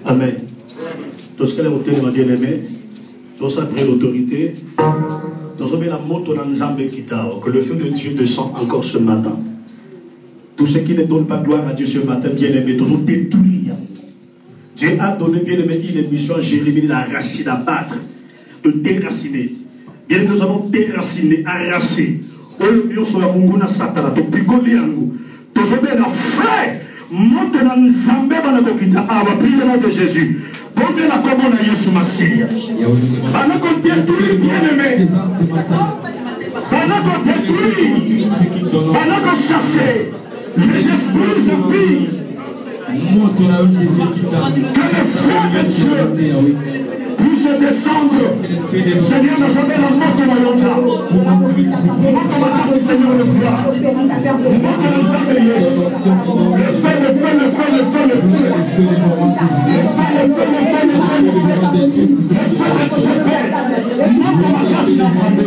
Amen. Tout ce qu'elle a obtenu, ma bien-aimée, tout ça après l'autorité, tout ça la moto dans Nzambe Kitao, que le feu de Dieu descend encore ce matin. Tout ce qui ne donne pas gloire à Dieu ce matin, bien-aimé, tout ça détruit. Dieu a donné, bien-aimé, une mission à Jérémie, la racine à battre, de déraciner. Bien, nous avons déraciné, arraché. Au lieu de la munguna satana, to picoli yangu. To zobe la frère, monte na nzambe bana kokita aba prier au nom de Jésus. Bonne la commande à Yesu Massia. Bana ko détruire bien-aimé. Bana ko détruire. Bana ko chasser. Les esprits impies. Que le feu de Dieu puisse descendre. Seigneur, nous avons la mort de Mayonza. Moto Makasi, Seigneur, le roi. Moto Nzambe Yesu. Le feu, le feu, le feu, le feu, le feu. Le feu, le feu, le feu, le feu, le feu. Le feu de Dieu Père. Moto Makasi Nzambe. Et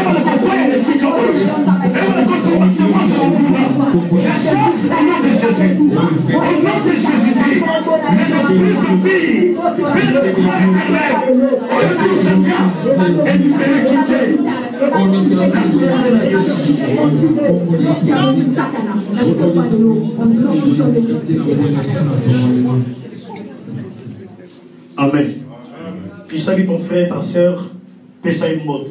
on le comprend, les cyclones. Et on le comprend, c'est moi, c'est mon boulot. Je chasse au nom de Jésus. Au nom de Jésus-Christ. Les esprits impies. Père de gloire éternelle. Au lieu de ce diable. Et nous les quitter. Amen. Tu salues ton frère, ta soeur, et ça une mode.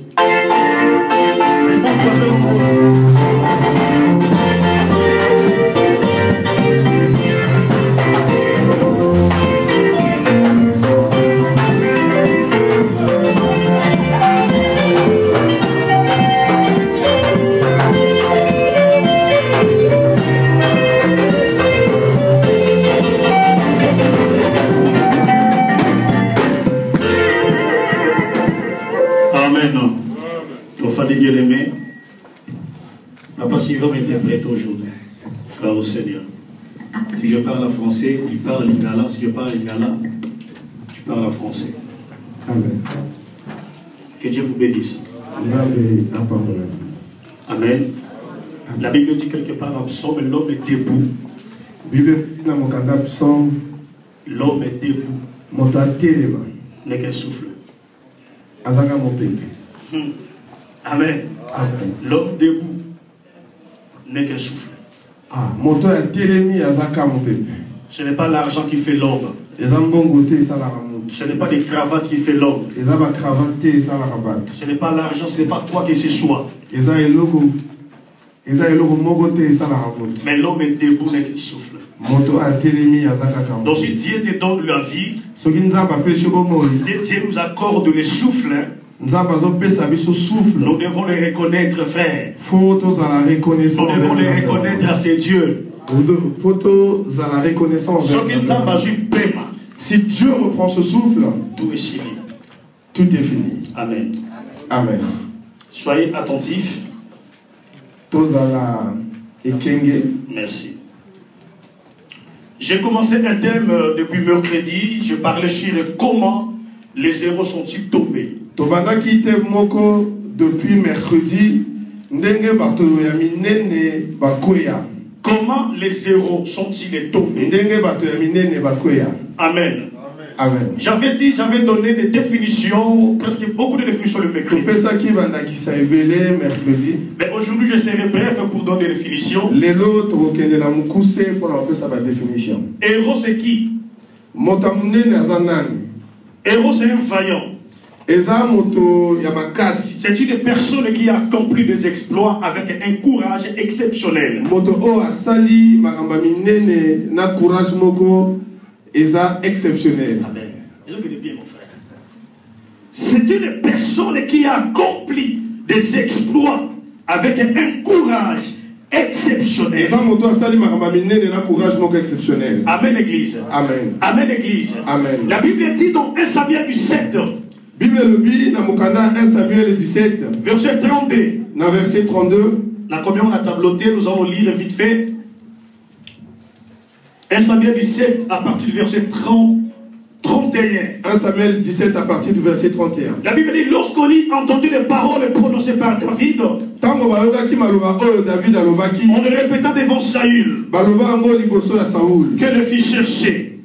Bien-aimé, la place il va m'interpréter aujourd'hui. Frère au Seigneur. Si je parle en français, il parle lingala. Si je parle lingala, tu parles en français. Amen. Que Dieu vous bénisse. Amen. La Bible dit quelque part dans Psaume, l'homme est debout. L'homme est debout. N'est qu'un souffle. Amen. L'homme debout n'est qu'un souffle. Ce n'est pas l'argent qui fait l'homme. Ce n'est pas des cravates qui fait l'homme. Ce n'est pas l'argent, ce n'est pas toi qui c'est soi. Mais l'homme est debout n'est qu'un souffle. Donc si Dieu te donne la vie, si Dieu nous accorde le souffle, nous devons les reconnaître, frère. Nous devons les reconnaître à ces dieux. Si Dieu reprend ce souffle, tout est fini. Tout est fini. Amen. Amen. Soyez attentifs. Merci. J'ai commencé un thème depuis mercredi. Je parlais sur comment les héros sont-ils tombés. Depuis mercredi, comment les héros sont-ils tombés? Amen. Amen. J'avais donné des définitions, presque beaucoup de définitions le mercredi. Mais aujourd'hui, je serai bref pour donner des définitions. Héros, c'est qui? Héros, c'est un vaillant. C'est une personne qui a accompli des exploits avec un courage exceptionnel. Amen. C'est une personne qui a accompli des exploits avec un courage exceptionnel. Amen, Église. Amen. Amen, Église. Amen. La Bible dit dans 1 Samuel 17, verset 32. Verset 32. Là, combien on a tableauté, nous allons lire vite fait. 1 Samuel 17 à partir du verset 31. 1 Samuel 17 à partir du verset 31. La Bible dit, lorsqu'on y entendu les paroles prononcées par David, on le répéta devant Saül, que le fit chercher.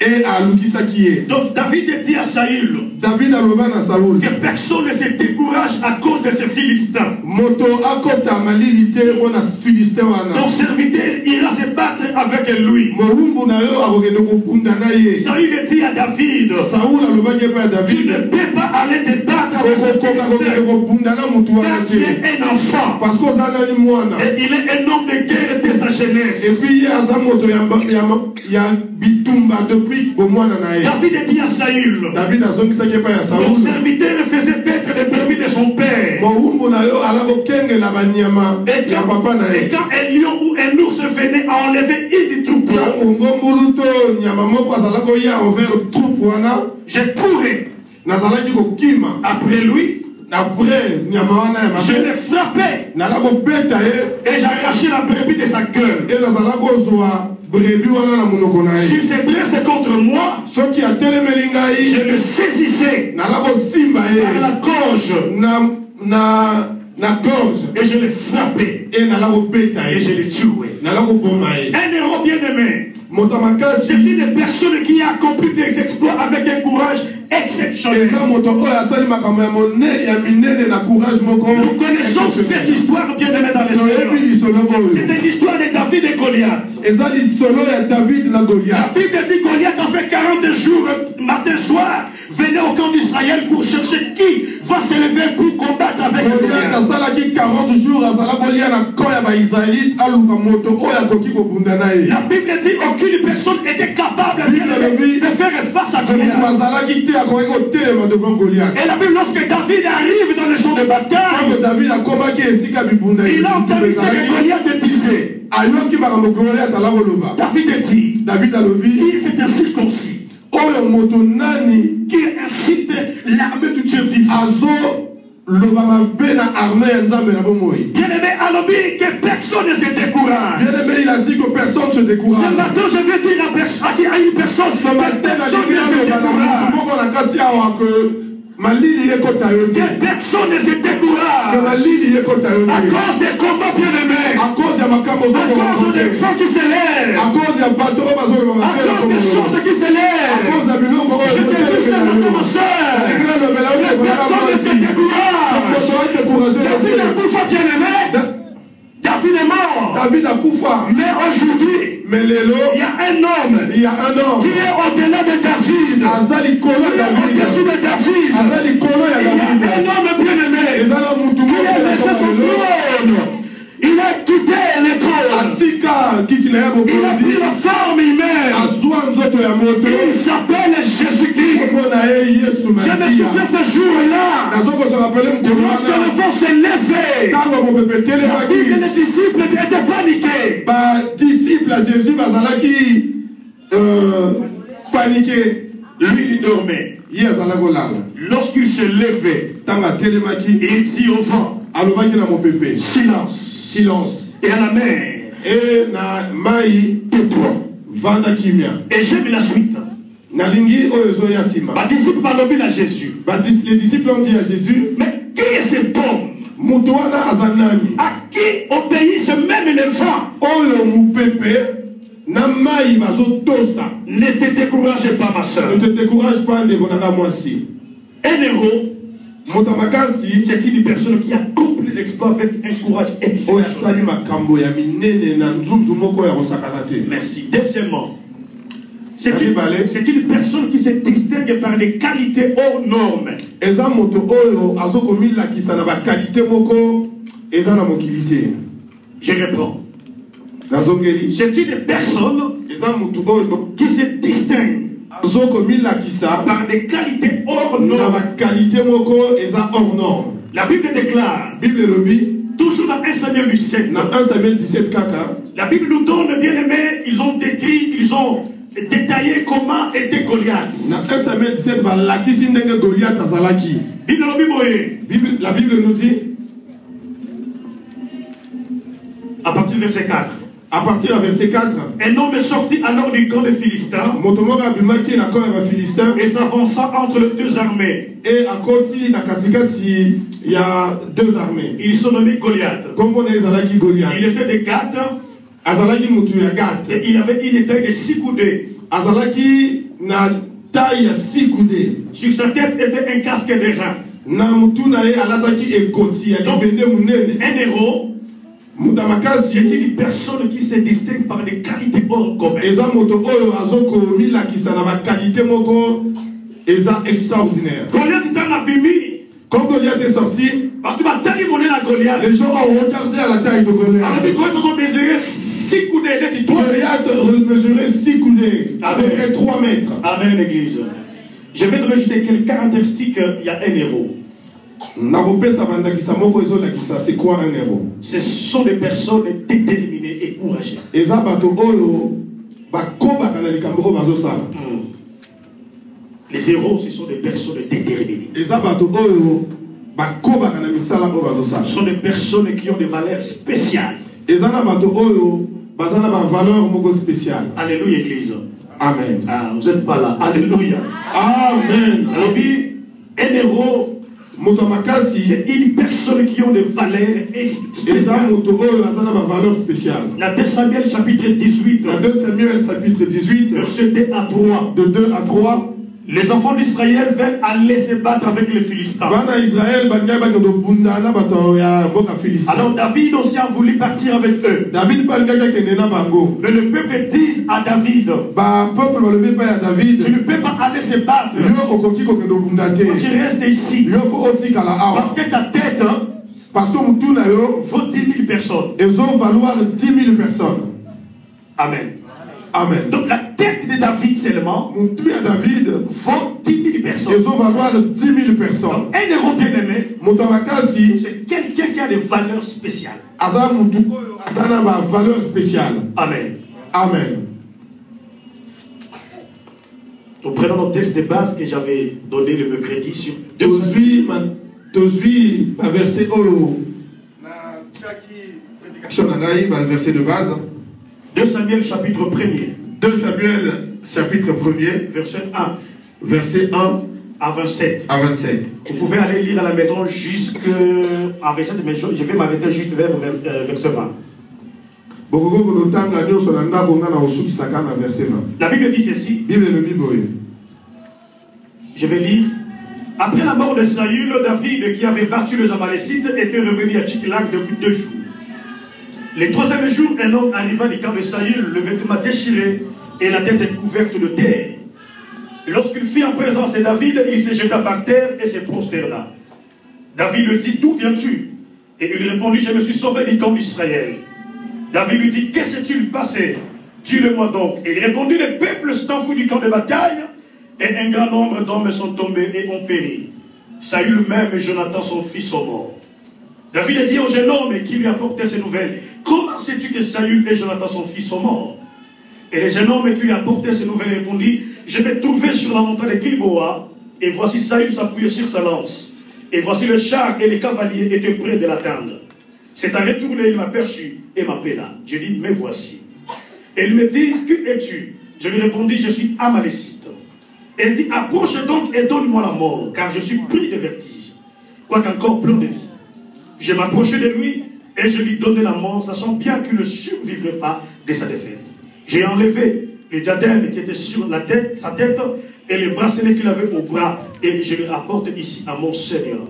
Et à Lukisaki est. Donc David dit à Saül David a levé à Saoul. que personne ne se décourage à cause de ces Philistins. Moto akota malilite wana Philistin wana. Ton serviteur ira se battre avec lui. Morumbu na yo akokende kopunda na ye. Saül dit à David, Saoul alobaki pa tu David. ne peux pas aller te battre avec ces Philistins. Kopunda na mutu wana Car tu te. es un enfant. Parce que ça ni mwana. Et il est un homme de guerre dès sa jeunesse. Et puis aza moto ya bitumba depuis bomwana na ye. David dit à Saül, David azongisaki pa ya ton Saoul. serviteur faisait paître les brebis de son père. Morumbu na yo alako kengela banyama ya papa na Et ye. quand un lion ou un ours venait à enlever une du troupeau, Ngombulu to nyama moko azalako ya envers troupe wana. je courais Nazalaki kokima. après lui, Après nyama wana ya je mabe. le frappais Nalako beta ye. et j'arrachais la brebis de sa gueule. Et nazalako zwa brebi wana na monoko na S'il ye. se dressait contre moi, Soki atelemeli ngai. je le saisissais Nalako simba ye. par la gorge na gorge. et je le frappais Et nalako beta et je ye. le tuais. Nalako boma ye. Un héros bien-aimé, Motamakasi. c'est une personne qui a accompli des exploits avec un courage exceptionnel. Eza moto oyo asali makambo ya mone ya minene na courage moko. Nous connaissons cette histoire bien-aimée dans les Toyebi Seigneurs. lisolo oyo. C'est une histoire de David et Goliath. Eza lisolo ya David na La Goliath. Bible dit que Goliath a fait 40 jours, matin, soir, venait au camp d'Israël pour chercher qui va se lever pour combattre avec Goliath Goliath. asalaki 40 jours azala kolia na camp ya baisraélite aluka moto oyo akoki kobunda na ye. La Bible dit qu'aucune personne était capable de faire face à Moto Goliath. azalaki te akoki kotelema devant Goliath. Et la Bible, lorsque David arrive dans le champ de bataille, Tango David akomaki esika bibunda il a entendu ce que Goliath disait. ayoki makambo Goliath ala koloba. David dit, David alobi qui c'est un circoncis oyo moto nani qui incite l'armée du Dieu vivant. azo loba mabe na armée ya Nzambe na bomoi. Bien-aimé, Alobi, que personne ne se décourage. Bien aimé, il a dit que personne ne se décourage. Ce matin, je vais dire à une personne, Ce matin, que personne ne se décourage. Que personne ne se décourage. À cause des combats bien-aimés. À cause des gens qui s'élèvent. À cause des choses qui s'élèvent. Je te dis ce matin, mon soeur, que personne ne se décourage. David a tout fait bien-aimé. David est mort. David a Koufa. Mais aujourd'hui, Mais lelo, il y a un homme il y a un homme. qui est au-delà de David. Azali Kolo Qui est David. au-dessus de David. Azali Kolo ya Il y a David. un homme bien-aimé Ezala mutu qui a laissé son trône. Il a quitté le trône. Atika kiti na ya Il a pris bokozi. la forme humaine. Azwa nzoto ya moto. Il s'appelle Jésus-Christ. Kombo na ye Yesu Je me souviens Masiya. ce jour-là. Nazoko se rappelle Lorsque mkolwana. le vent s'est levé, Tango mopepetele la Bible, baki. les disciples étaient paniqués. Ba disciple à Jésus bazalaki paniqué. Lui, il dormait. Ye azala kolala. Lorsqu'il se levait, Tango atelemaki. il dit au vent, Alobaki na mopepe. silence. Silence. Et à la mer, Et na mai tais-toi. vanda kimia. Et j'aime la suite. Nalingi oyo ezoya nsima. Ma disciple parle à Jésus. Les disciples ont dit à Jésus, Mais qui est cet homme moto wana aza nani? à qui obéissent même les vents? Oyo mopepe na mai bazotosa. Ne te décourage pas, ma soeur. Ne te décourage pas ndeko nanga mwasi. Un héros, Moto makasi c'est une personne qui accomplit les exploits avec un courage oyo exceptionnel. asali makambo ya minene na nzunzu moko ya kosakana te. Merci. Deuxièmement, c'est une personne qui se distingue par des qualités hors normes. Eza moto oyo azokomilakisa na bakalite moko eza na mokili te. Je reprends. Nazongeli. C'est une personne Eza moto oyo qui se distingue azokomilakisa par des qualités hors na normes. bakalite moko eza hors norme. La Bible déclare, Bible lobi toujours dans 1 Samuel 17, na 1 Samuel 17 kaka. la Bible nous donne, bien aimé, ils ont décrit, ils ont détaillé comment était Goliath. Na 1 Samuel 17 balakisi ndenge Goliath azalaki. Bible lobi boye, La Bible nous dit à partir du verset 4. à partir du verset 4, Un homme est sorti alors du camp des Philistins moto moko abimaki na camp ya Philistin et s'avança entre les deux armées. et akoti na katikati ya deux armées. Ils sont nommés Goliath. Kombo na ezalaki Il Goliath. était de Gath Azalaki mutu ya Gath. et il avait une taille de 6 coudées. Azalaki na taille ya 6 coudées. Sur sa tête était un casque de rein. Na mutu na ye alataki ekoti ya libende munene. Un héros, Mutamakasi c'est une personne qui se distingue par des qualités hors commun. eza moto oyo azoko milakisa na ba qualité moko eza extraordinaire. Goliath est un abimi. Quand Goliath est sorti, les gens ont regardé à la taille de Goliath. Goliath mesurait 6 coudées. Goliath mesurait 6 coudées, à peu près 3 mètres. Amen, l'église. Je vais donner juste quelques caractéristiques. Il y a un héros. C'est quoi un héros? Ce sont des personnes déterminées et courageuses. Les héros, ce sont des personnes déterminées. Ce sont des personnes qui ont des valeurs spéciales. Alléluia, église. Amen. Ah, vous n'êtes pas là. Alléluia. Amen. Alors, un héros, c'est une personne qui a des valeurs spéciales. Dans 2 Samuel chapitre 18, verset 2 à 3. De 2 à 3. Les enfants d'Israël veulent aller se battre avec les Philistins. Alors David aussi a voulu partir avec eux. Mais le peuple dit à David, tu ne peux pas aller se battre. Tu restes ici. Parce que ta tête vaut 10 000 personnes. Ils vont valoir 10 000 personnes. Amen. Amen. Donc la tête de David seulement vaut 10 000 personnes. Ils vont valoir 10 000 personnes. Donc, un héros bien aimé, c'est quelqu'un qui a des valeurs spéciales. Valeur spéciale. Amen. Amen. Nous prenons notre texte de base que j'avais donné le mercredi sur verset verset de base. 2 Samuel chapitre 1er. 2 Samuel chapitre 1er. Verset 1. Verset 1 à 27. À 27. Vous pouvez aller lire à la maison jusqu'à 27, mais je vais m'arrêter juste vers verset 20. La Bible dit ceci. Je vais lire. Après la mort de Saül, David, qui avait battu les Amalécites, était revenu à Tchiklag depuis 2 jours. Le 3e jour, un homme arriva du camp de Saül, le vêtement déchiré et la tête couverte de terre. Lorsqu'il fut en présence de David, il se jeta par terre et se prosterna. David lui dit, d'où viens-tu? Et il répondit, je me suis sauvé du camp d'Israël. David lui dit, que s'est-il passé? Dis-le-moi donc. Et il répondit, le peuple s'est enfui du camp de bataille et un grand nombre d'hommes sont tombés et ont péri. Saül même et Jonathan son fils sont morts. David a dit au jeune homme qui lui apportait ces nouvelles, comment sais-tu que Saül et Jonathan son fils sont morts? Et le jeune homme qui lui apportait ces nouvelles répondit, je vais trouver sur la montagne de Gilboa, et voici Saül s'appuyait sur sa lance. Et voici le char et les cavaliers étaient prêts de l'atteindre. C'est à retourner, il m'aperçut et m'appela. Je dis, mais voici. Et il me dit, qui es-tu? Je lui répondis, je suis Amalécite. Et il dit, approche donc et donne-moi la mort, car je suis pris de vertige, quoiqu'encore plein de vie. Je m'approchai de lui et je lui donnai la mort, sachant bien qu'il ne survivrait pas de sa défaite. J'ai enlevé le diadème qui était sur la tête, sa tête, et le bracelet qu'il avait au bras, et je le rapporte ici à mon Seigneur.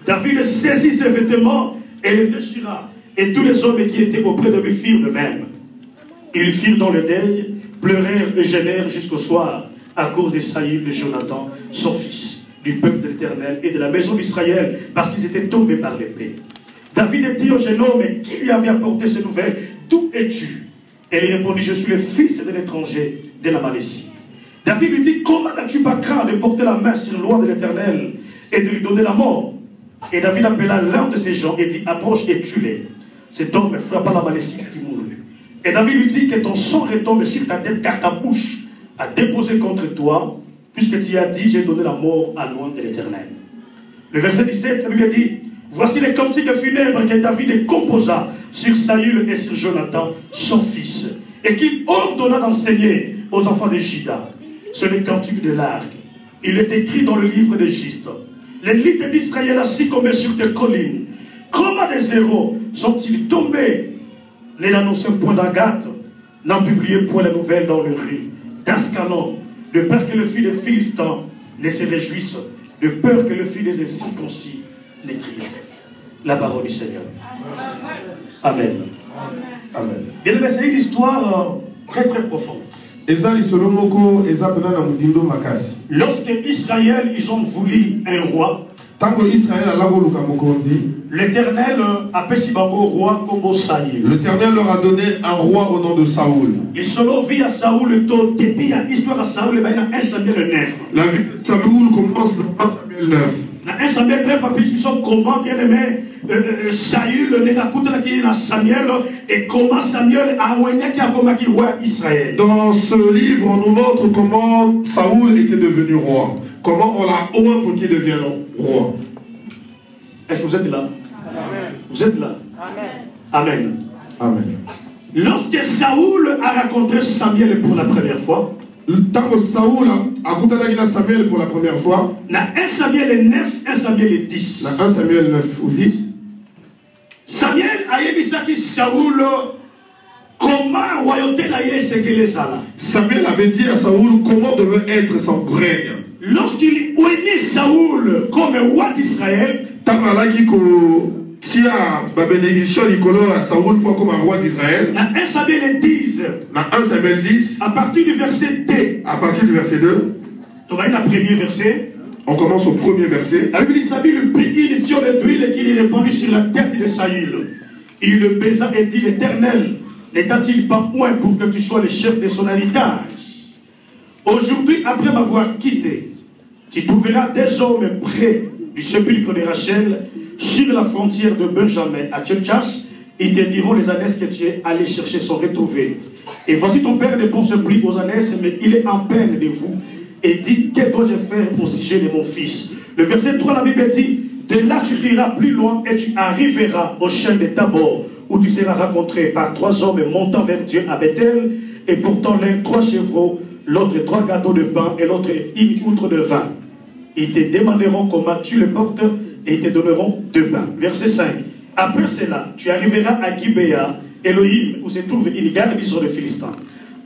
David saisit ses vêtements et les déchira, et tous les hommes qui étaient auprès de lui firent de même. Ils firent dans le deuil, pleurèrent et gênèrent jusqu'au soir, à cause de Saül de Jonathan, son fils, du peuple de l'Éternel et de la maison d'Israël, parce qu'ils étaient tombés par l'épée. David dit au jeune homme qui lui avait apporté ces nouvelles, d'où es-tu? Et il répondit, je suis le fils de l'étranger, de l'Amalécite. David lui dit, comment n'as-tu pas craint de porter la main sur le roi de l'Éternel et de lui donner la mort? Et David appela l'un de ses gens et dit, approche et tue-les. Cet homme frappa l'Amalécite qui mourut. Et David lui dit, que ton sang retombe sur ta tête, car ta bouche a déposé contre toi, puisque tu as dit, j'ai donné la mort à loin de l'Éternel. Le verset 17 lui a dit, voici les cantiques funèbres que David composa sur Saül et sur Jonathan, son fils, et qu'il ordonna d'enseigner aux enfants de Juda. C'est les cantiques de l'arc. Il est écrit dans le livre de Giste. Les lits d'Israël assis comme sur tes collines. Comment des héros sont-ils tombés? Ne l'annoncent point d'Agathe, n'en publiez point la nouvelle dans le riz. d'Ascalon, de peur que le fils des Philistins ne se réjouisse, de peur que le fils des incirconcis ne triomphe. La parole du Seigneur. Amen. Amen. Bien aimé, c'est une histoire très très profonde. Lorsque Israël, ils ont voulu un roi, l'Éternel a appelé au roi comme Saül. L'Éternel leur a donné un roi au nom de Saoul. Et selon vie à Saoul, le taux, depuis il y a l'histoire à Saoul, il y a 1 Samuel 9. La vie de Saoul commence dans 1 Samuel 9. Dans 1 Samuel 9, parce qu'ils sont comment, bien aimé, Saül n'est pas écouté dans Samuel, et comment Samuel a envoyé qui a combattu le roi Israël. Dans ce livre, on nous montre comment Saoul était devenu roi. Comment on l'a oint pour qu'il devienne roi. Est-ce que vous êtes là? Amen. Vous êtes là? Amen. Amen. Lorsque Saoul a rencontré Samuel pour la première fois, tant que Saoul a rencontré Samuel pour la première fois, dans 1 Samuel 9, 1 Samuel 10. Dans 1 Samuel 9 ou 10, Samuel a dit ça que Saoul, comment la royauté n'a pas été. Samuel avait dit à Saoul comment devait être son règne. Lorsqu'il est Saoul comme roi d'Israël, tant qu'il y a la bénédiction à Saoul comme un roi d'Israël, dans 1 Samuel 10, à partir du verset 2, tu vas le premier verset. On commence au premier verset. La Bible dit Samuel prit une fiole d'huile qu'il répandit sur la tête de Saül. Il le baisa et dit l'Éternel, n'est-il pas point pour que tu sois le chef de son héritage? Aujourd'hui, après m'avoir quitté, tu trouveras des hommes près du sépulcre de Rachel, sur la frontière de Benjamin à Tchelchas. Ils te diront les ânes que tu es allé chercher sont retrouvés. Et voici ton père ne pense plus aux ânes, mais il est en peine de vous. Et dit, que dois-je faire au sujet de mon fils? Le verset 3, la Bible dit, de là tu iras plus loin et tu arriveras au chêne de Tabor, où tu seras rencontré par 3 hommes montant vers Dieu à Bethel, et portant l'un 3 chevreaux, l'autre 3 gâteaux de pain, et l'autre une outre de vin. Ils te demanderont comment tu le portes, et ils te donneront 2 pains. Verset 5. Après cela, tu arriveras à Gibéa, Elohim, où se trouve une garnison de Philistins.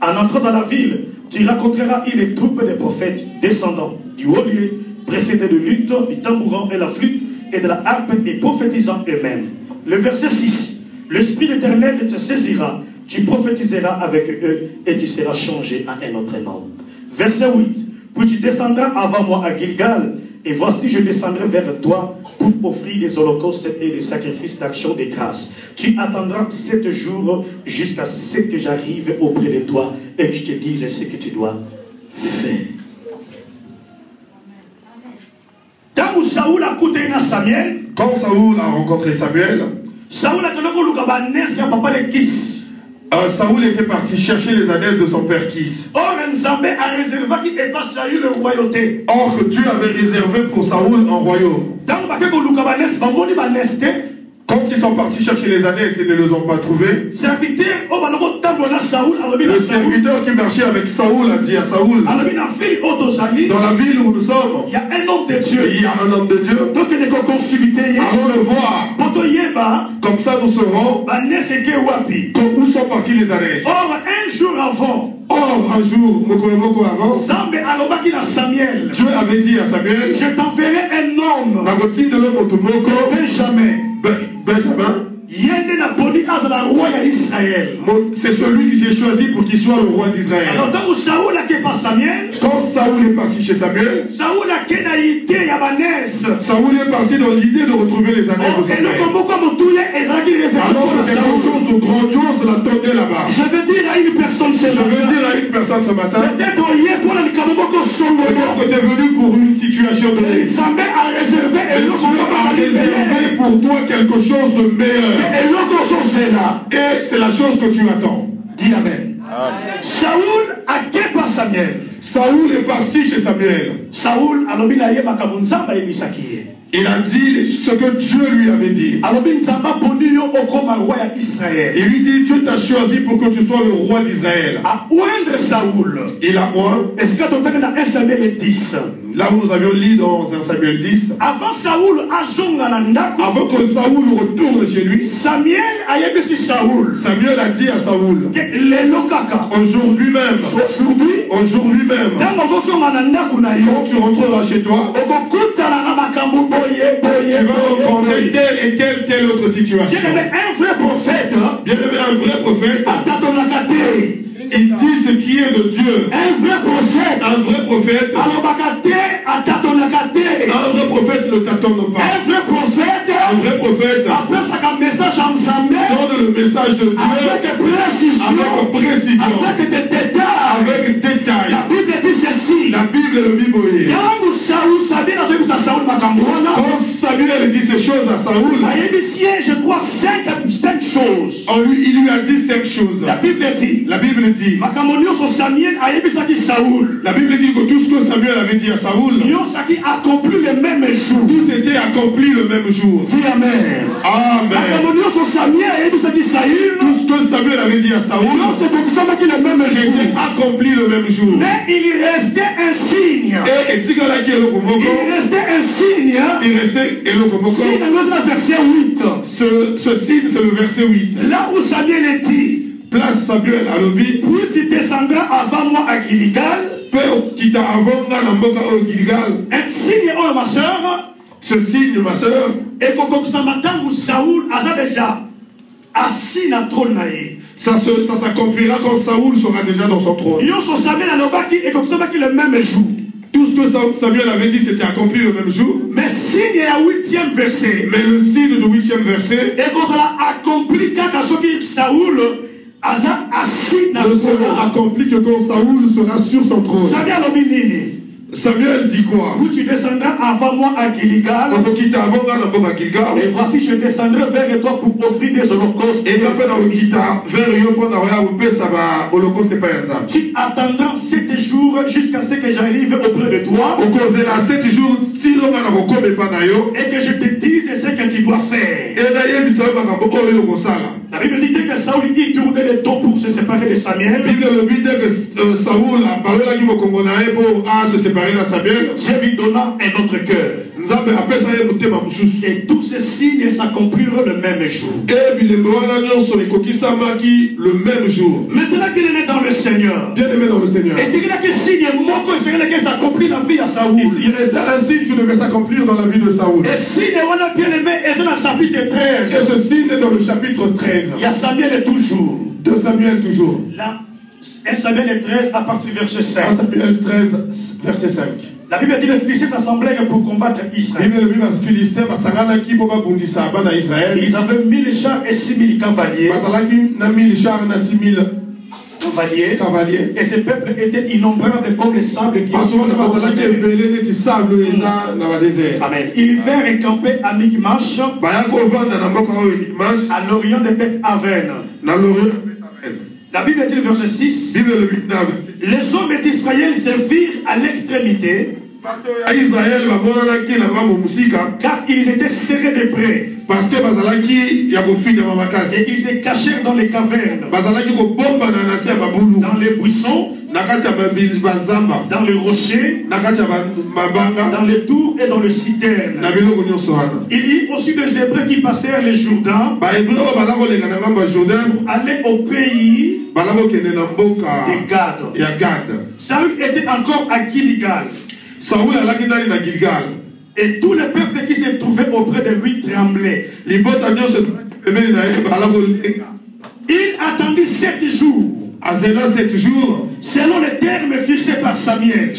En entrant dans la ville, tu rencontreras une troupe de prophètes descendant du haut lieu, précédés de lutte, du tambourin et la flûte, et de la harpe, et prophétisant eux-mêmes. Le verset 6. L'Esprit d'Éternel te saisira, tu prophétiseras avec eux, et tu seras changé à un autre nom. Verset 8. Puis tu descendras avant moi à Gilgal, et voici je descendrai vers toi pour offrir des holocaustes et des sacrifices d'action de grâce. Tu attendras 7 jours jusqu'à ce que j'arrive auprès de toi et que je te dise ce que tu dois faire. Quand Saoul a écouté Samuel, quand Saoul a rencontré Samuel, Saoul a dit Saoul était parti chercher les annales de son père Kis. Or, Dieu avait réservé pour Saoul un royaume. Quand ils sont partis chercher les annales, ils ne les ont pas trouvés. Le serviteur qui marchait avec Saoul a dit à Saoul, dans la ville où nous sommes, il y a un homme de Dieu. Il y a un homme de Dieu. Allons le voir. Comme ça nous saurons où sont partis les annales. Or, un jour avant, Dieu avait dit à Samuel, je t'enverrai un homme, Benjamin. C'est celui que j'ai choisi pour qu'il soit le roi d'Israël. Quand Saoul est parti chez Samuel, Saoul est parti dans l'idée de retrouver les annales de son père. Alors que quelque chose de grandiose l'attendait là-bas. Je veux dire à une personne ce matin, peut-être que tu es venu pour une situation de vie. Dieu a réservé pour toi quelque chose de meilleur. Et c'est la chose que tu attends. Dis Amen. Saoul a quitté Samuel. Saoul est parti chez Samuel. Saoul a nommé Il a dit ce que Dieu lui avait dit. Il lui dit, Dieu t'a choisi pour que tu sois le roi d'Israël. Il a oint. Est-ce que tu as 1 Samuel 10? Là où nous avions lu dans 1 Samuel 10. Avant que Saoul retourne chez lui, Samuel a dit à Saoul, aujourd'hui même, quand tu rentreras chez toi, tu vas rencontrer telle et telle autre situation. Bien aimé, un vrai prophète, il dit ce qui est de Dieu. Un vrai prophète ne t'attend pas. Un vrai prophète donne le message de Dieu avec précision, avec détail. La Bible dit ceci. La Bible le Bible. Quand Samuel dit ces choses à Saoul, je crois 5 choses. Il lui a dit 5 choses. La Bible dit. La Bible dit que tout ce que Samuel avait dit à Saoul, accompli le même jour. Tout s'était accompli le même jour. Dis Amen. Amen. Tout ce que Samuel avait dit à Saoul, c'était accompli le même jour. Mais il restait un signe. Il restait un signe. Signe dans le verset 8. Ce signe, c'est le verset 8. Là où Samuel est dit, place Samuel à l'obit. Puis tu descendras avant moi à Gilgal. Un signe, oh ma soeur. Ce signe, ma soeur. Et comme ça matin où Saoul a déjà assis dans le trône. Ça s'accomplira quand Saoul sera déjà dans son trône. Et comme ça le même jour. Tout ce que Samuel avait dit, c'était accompli le même jour. Mais signe est à 8e verset. Mais le signe du 8e verset. Et quand cela accompli quand Saoul sera accompli que quand Saoul sera sur son trône. Samuel dit quoi? Où tu descendras avant moi à Gilgal. Et voici je descendrai vers toi pour offrir des holocaustes. Tu attendras 7 jours jusqu'à ce que j'arrive auprès de toi. Et que je te dise ce que tu dois faire. La Bible dit que Saoul y tournait le dos pour se séparer de Samuel. Dieu lui donna un autre cœur. Et tous ces signes s'accompliront le même jour. Maintenant qu'il est dans le Seigneur. Bien aimé dans le Seigneur. Et il y a que signe qui s'accomplit dans la vie de Saoul. Il restait un signe qui devait s'accomplir dans la vie de Saoul. Et signe on a bien aimé et c'est dans le chapitre 13. Et ce signe est dans le chapitre 13. Il y a Samuel toujours. De Samuel toujours. Là, 1 Samuel 13 à partir du verset 5. 1 Samuel 13 verset 5. La Bible dit que les Philistins s'assemblèrent pour combattre Israël. Ils avaient 1000 chars et 6000 cavaliers. Et ce peuple était innombrable comme les sables qui sont dans le désert. Amen. Ils vinrent camper à Michmash, à l'orient de Beth-Aven. La Bible dit le verset 6. Les hommes d'Israël se virent à l'extrémité. Car ils étaient serrés de près. Et ils se cachèrent dans les cavernes, dans les buissons, dans les rochers, dans les tours et dans les citernes. Il y a aussi des Hébreux qui passèrent les Jourdains pour aller au pays de Gad. Saül était encore à Gilgal. Et tout le peuple qui se trouvait auprès de lui tremblait. Il attendit 7 jours. Selon les termes fixés par Samuel.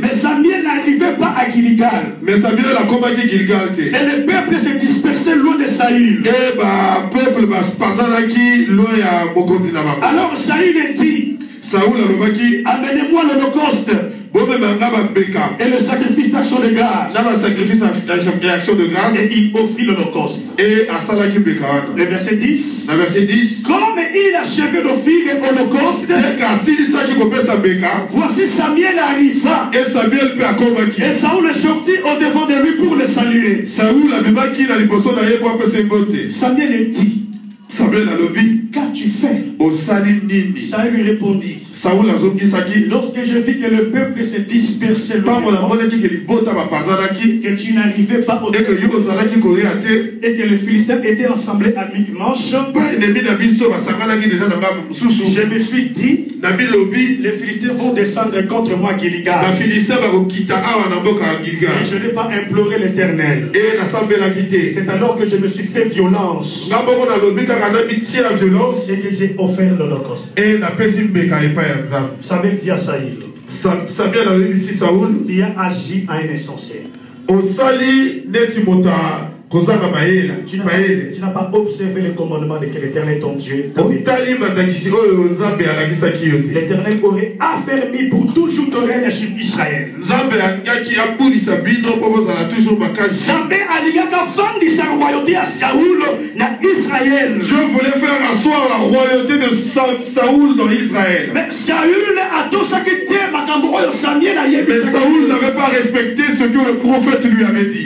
Mais Samuel n'arrivait pas à Gilgal. Et le peuple se dispersait loin de Saül. Alors Saül dit, amenez-moi l'holocauste et le sacrifice d'action de grâce. Et il offrit l'holocauste. Le verset 10. Comme il achevait d'offrir l'holocauste, voici Samuel arriva. Et Saoul est sorti au devant de lui pour le saluer. Samuel dit, qu'as-tu fait? Saül lui répondit, lorsque je vis que le peuple se dispersait, que tu n'arrivais pas au début et que les Philistins étaient assemblés à mi-manche, je me suis dit, les Philistins vont descendre contre moi à Gilgal. Et je n'ai pas imploré l'Éternel. C'est alors que je me suis fait violence et que j'ai offert l'holocauste. Samuel dit à Saül, tu as agi à un essentiel. Tu n'as pas observé les commandements de l'Éternel ton Dieu. L'Éternel aurait affermi pour toujours ton règne sur Israël. Jamais alliaka fandi sa royauté à Saoul na Israël. Je voulais faire asseoir la royauté de Saoul dans Israël. Mais Saül a tout ça qui était mais Saoul n'avait pas respecté ce que le prophète lui avait dit.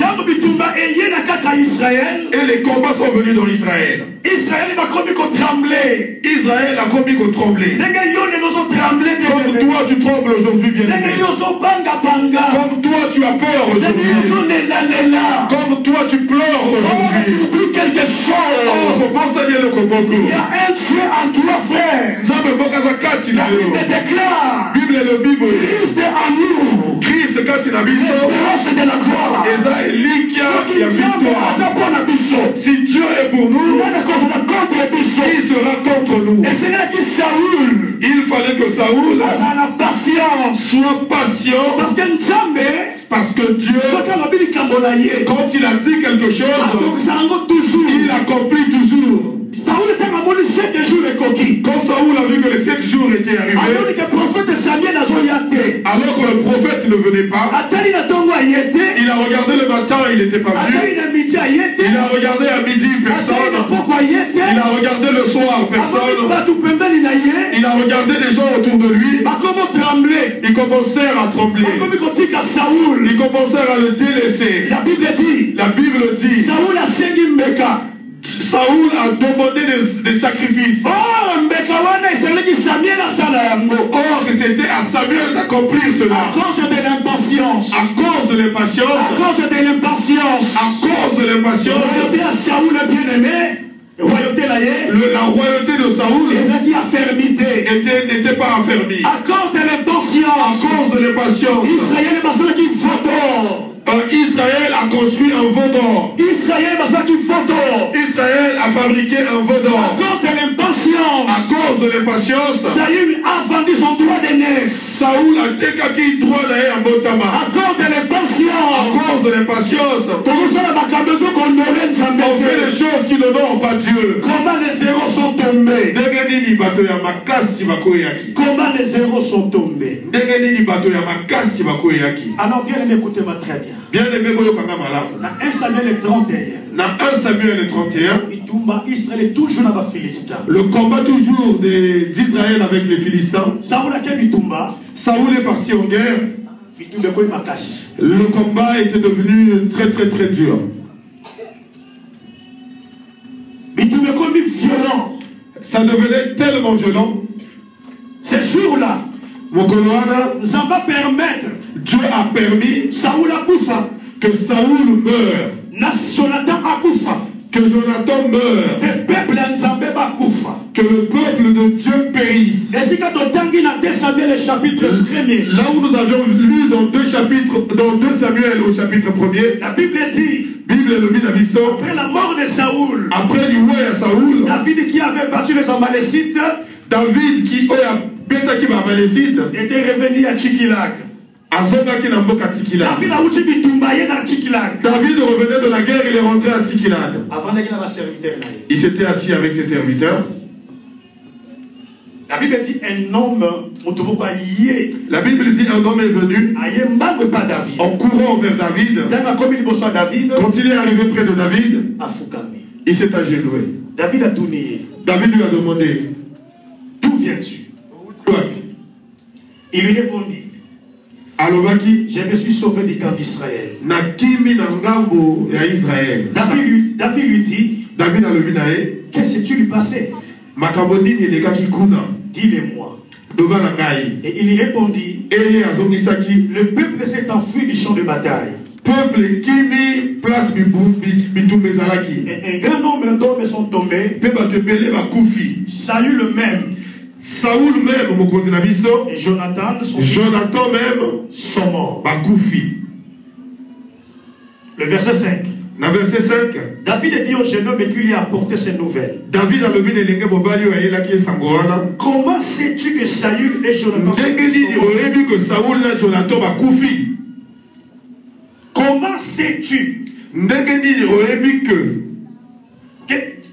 Et les combats sont venus dans Israël. Israël a commis qu'on tremblait. Israël a commis qu'on tremblait. Comme toi tu trembles aujourd'hui, bien aimé. Comme toi tu as peur aujourd'hui. Comme toi tu pleures aujourd'hui. Tu oublies quelque chose. Il y a un Dieu en toi, frère. La Bible déclare. Christ est en nous. L'espérance de la gloire. Si Dieu est pour nous, qui sera contre nous? Et c'est là que Saoul, il fallait que Saoul soit patient. Parce que Dieu, quand il a dit quelque chose, il accomplit toujours. Saoul était à 7 jours et coquille. Quand Saoul a vu que les 7 jours étaient arrivés, alors que le prophète ne venait pas, il a regardé le matin, il n'était pas venu. Il a regardé à midi, personne. Il a regardé le soir, personne. Il a regardé les gens autour de lui. Ils commencèrent à trembler. Ils commencèrent à le délaisser. La Bible dit Saoul a saigné Meka. Saoul a demandé des sacrifices. Or que c'était à Samuel d'accomplir cela. À cause de l'impatience. À cause de l'impatience. À cause de l'impatience. À cause de l'impatience. Royauté à Saoul le bien-aimé. La royauté de Saoul n'était pas affermie. À cause de l'impatience. Israël a construit un veau d'or. Israël a fabriqué un veau d'or. À cause de l'impatience. Saül a vendu son droit d'aînesse. Saoul a décapité le droit d'ailleurs à Botama. À cause de l'impatience. On fait les choses qui n'honorent pas Dieu. Comment les zéros sont tombés? Comment les zéros sont tombés? Alors bien aimé, écoutez-moi très bien. Bien aimé, dans 1 Samuel 31. Dans 1 Samuel 31, Israël est toujours dans les Philistins. Le combat toujours d'Israël avec les Philistins. Saoul est parti en guerre. Le combat était devenu très très très dur. Violent. Ça devenait tellement violent. Ce jour-là, Dieu a permis que Saoul meure. Que Jonathan meure. Que le peuple de Dieu périsse. Là où nous avions lu dans 2 Samuel au chapitre 1er, la Bible dit, après la mort de Saoul, après du roi à Saoul, David qui avait battu les Amalécites, David qui était revenu à Tchiklag. David revenait de la guerre, il est rentré à Tchiklag. Il s'était assis avec ses serviteurs. La Bible dit un homme est venu en courant vers David. Quand il est arrivé près de David, il s'est agenouillé. David a tout nié. David lui a demandé, d'où viens-tu? Il lui répondit, je me suis sauvé du camp d'Israël. David lui dit, qu'est-ce que tu lui passais? Dis-le-moi. Et il lui répondit, le peuple s'est enfui du champ de bataille. Peuple qui mit place un grand nombre d'hommes sont tombés. Saül même. Saoul même, et Jonathan même sont morts. Bakoufi. Le verset 5. Verset 5. David dit au jeune homme qu'il lui a apporté ces nouvelles. David a levé les comment sais-tu que Saül et Jonathan comment sais-tu que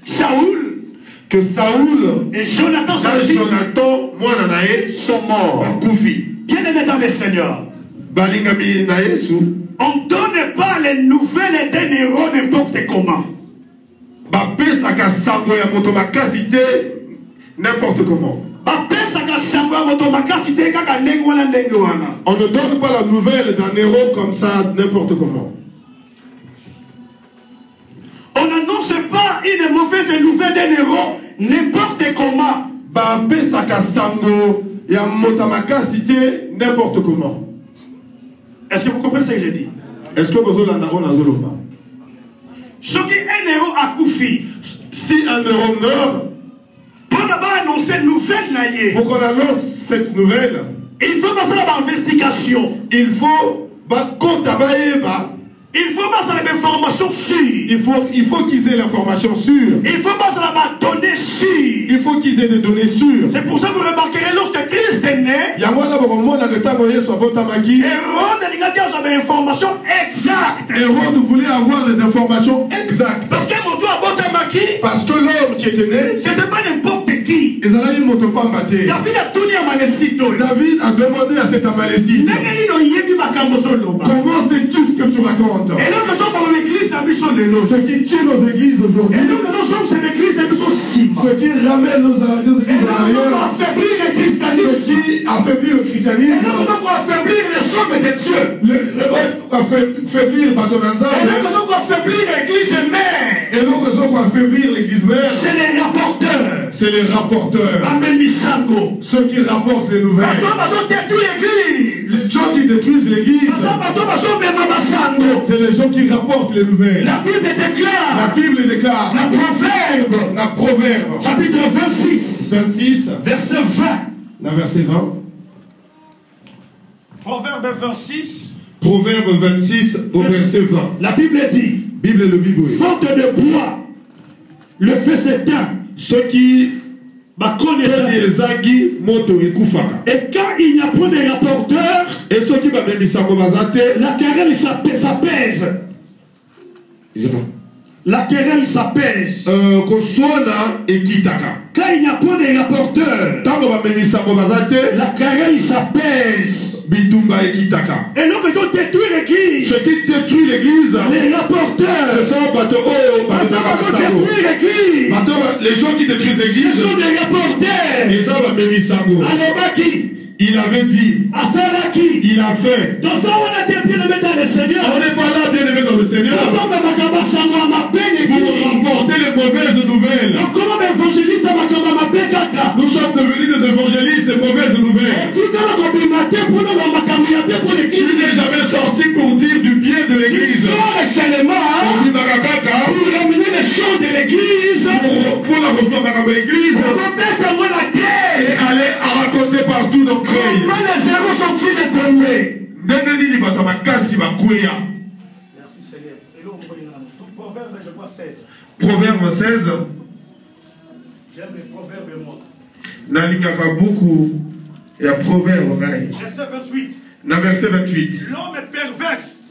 Saoul et Jonathan sont morts? Bien aimé dans le Seigneur, on ne donne pas les nouvelles d'un héros n'importe comment. N'importe comment. On ne donne pas la nouvelle d'un héros comme ça n'importe comment. On n'annonce pas une mauvaise nouvelle d'un héros n'importe comment. N'importe comment. Est-ce que vous comprenez ce que j'ai dit? Est-ce que vous avez ce qui est un héros à Koufi. Si un héros meurt, pour d'abord annoncer une nouvelle naïe. Pour qu'on annonce cette nouvelle, il faut passer à l'investigation. Il faut il faut passer à l'information sûre. Il faut qu'ils aient l'information sûre. Il faut passer à la donnée sûre. Il faut qu'ils aient des données sûres. C'est pour ça que vous remarquerez lorsque Christ est né, Hérode avait une information exacte. Hérode voulait avoir des informations exactes. Parce que l'homme qui était né, c'était pas n'importe qui. David a demandé à cet Amalécite, comment sais-tu ce que tu racontes? Ce qui tue nos églises aujourd'hui, ce qui ramène nos églises en arrière, ce qui affaiblit le christianisme, affaiblir les hommes de Dieu, affaiblir l'église mère, et nous devons affaiblir l'église mère. C'est les rapporteurs. C'est les rapporteurs. Ceux qui rapportent les nouvelles. Les gens qui détruisent l'église. C'est les gens qui rapportent les nouvelles. La Bible déclare. La Proverbe. Chapitre 26. Verset 20. La verset 20. Proverbe 26. Proverbe 26 au verset 20. La Bible dit. Faute de bois, le feu s'éteint. Ceux qui et quand il n'y a point de rapporteur, la querelle s'apaise. La querelle s'apaise. Quand il n'y a point de rapporteur, la querelle s'apaise. Et donc ils ont détruit l'église. Ce qui détruit l'église, les rapporteurs, ce sont les gens qui détruisent l'église, ce sont des rapporteurs. Il avait dit, il a fait. Donc ça, on a été bien aimé dans le Seigneur. On n'est pas là bien aimé dans le Seigneur pour rapporter les mauvaises nouvelles. Donc comment évangéliste nous sommes devenus des évangélistes des mauvaises nouvelles. Tu n'es jamais sorti pour dire du bien de l'église. Pour ramener les choses de l'église. Pour la refaire à l'église. Et aller à raconter partout dans comment les héros sont-ils détournés? Merci Seigneur. Proverbe, je vois 16. Proverbe 16. J'aime les proverbes, moi. Nalingaka beaucoup. Il y a proverbe. Verset 28. Verset 28. L'homme perverse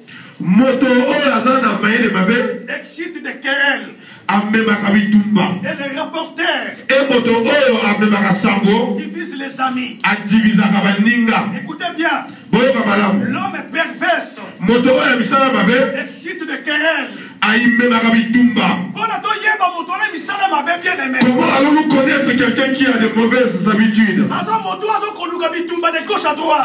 excite des querelles. Et les rapporteurs divisent les amis. Écoutez bien. L'homme perverse excite des querelles. Et Comment allons-nous connaître quelqu'un qui a de mauvaises habitudes?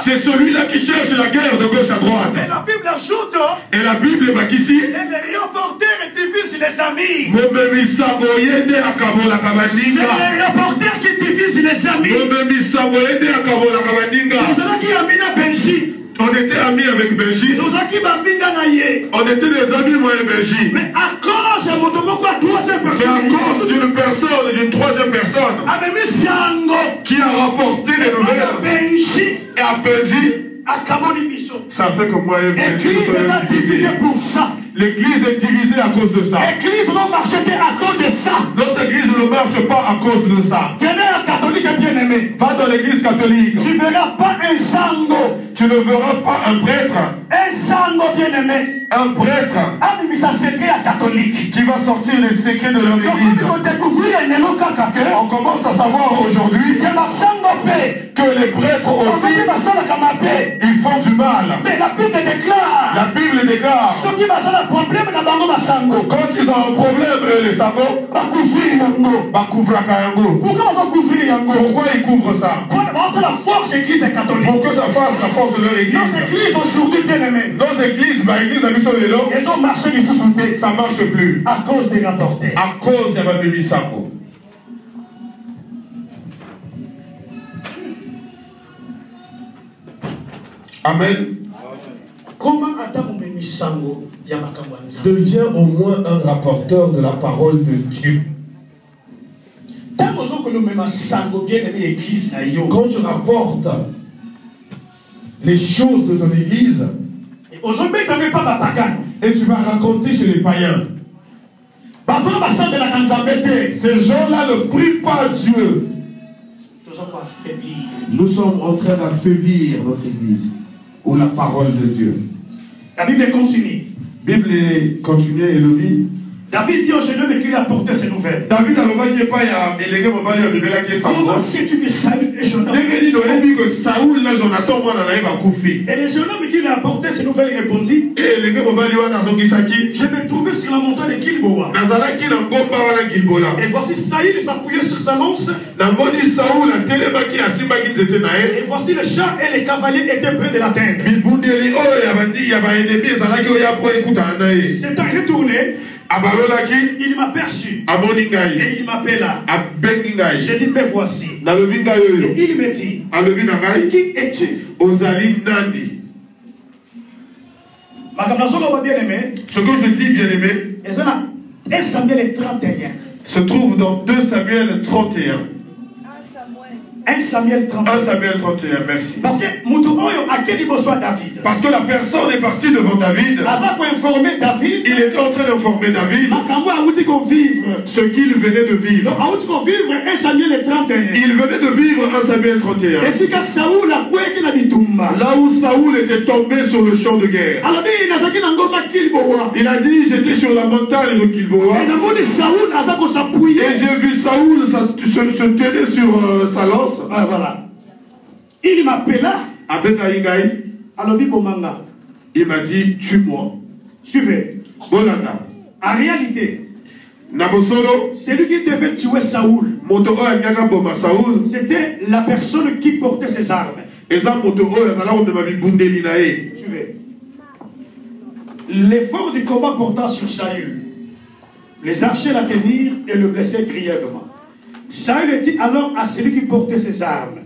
C'est celui-là qui cherche la guerre de gauche à droite. Et la Bible ajoute, et la Bible va ici, et les reporters divisent les amis. C'est les reporters qui divisent les amis. On était amis avec Benji. On était des amis, moi et Benji. Mais à cause d'une personne, d'une troisième personne, qui a rapporté les nouvelles et à Benji, ça fait que moi et Benji, l'église est divisée à cause de ça. L'église ne marche à cause de ça. Notre église ne marche pas à cause de ça. Va dans l'église catholique. Tu ne verras pas un sango. Tu ne verras pas un prêtre. Un sango bien-aimé. Un prêtre qui va sortir les secrets de leur église. On commence à savoir aujourd'hui que les prêtres aussi, ils font du mal. Mais la Bible déclare quand ils ont un problème, les sabots, pourquoi ils couvrent ça? Pour que ça fasse la force de leur église. Nos églises aujourd'hui, bien-aimés, nos églises, elles ont marché du sous-souté. Ça marche plus. À cause des rapporteurs. À cause de ma bébé Sako. Amen. Comment deviens au moins un rapporteur de la parole de Dieu. Quand tu rapportes les choses de ton église, et tu vas raconter chez les païens, ces gens-là ne prient pas Dieu. Nous sommes en train d'affaiblir notre église ou la parole de Dieu. La Bible continue. Bible continue et le dit. David dit au jeune homme qu'il a apporté ces nouvelles. David a comment sais-tu que Saül et Jonathan? Et le jeune homme qui lui a apporté ces nouvelles répondit, je me trouvais sur la montagne de Gilboa. Et voici Saül s'appuyait sur sa lance. Et voici le char et les cavaliers étaient près de l'atteindre. C'est un retourné. Il m'a perçu. Et il m'appela. J'ai dit, mais voici. Et il me dit, qui es-tu? Ce que je dis, bien aimé, 1 Samuel 31. se trouve dans 2 Samuel 31. 1 Samuel 31. 1 Samuel 31, merci. Parce que la personne est partie devant David. Il était en train d'informer David ce qu'il venait de vivre. Il venait de vivre 1 Samuel 31. Là où Saoul était tombé sur le champ de guerre. Il a dit, j'étais sur la montagne de Gilboa. Et j'ai vu Saoul se tenir sur sa lance. Ah, voilà. Il m'appela. Il m'a dit, tue-moi. Suivez. En réalité, celui qui devait tuer Saoul, c'était la personne qui portait ses armes. Suivez. L'effort du combat porta sur Saül. Les archers l'atteignirent et le blessèrent grièvement. Saül dit alors à celui qui portait ses armes,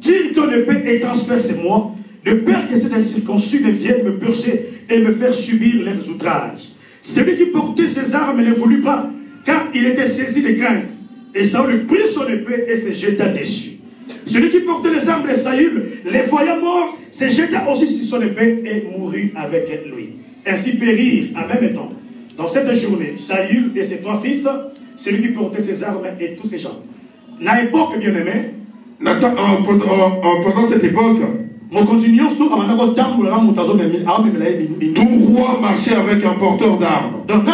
tire ton épée et transperce-moi, de peur que cet incirconcis ne vienne me percer et me faire subir leurs outrages. Celui qui portait ses armes ne voulut pas, car il était saisi de crainte. Et Saül prit son épée et se jeta dessus. Celui qui portait les armes de Saül, les voyant morts, se jeta aussi sur son épée et mourut avec lui. Ainsi périrent en même temps, dans cette journée, Saül et ses 3 fils, celui qui portait ses armes et tous ses gens. Dans l'époque, bien aimé, pendant cette époque, tout roi marchait avec un porteur d'armes. Donc, quand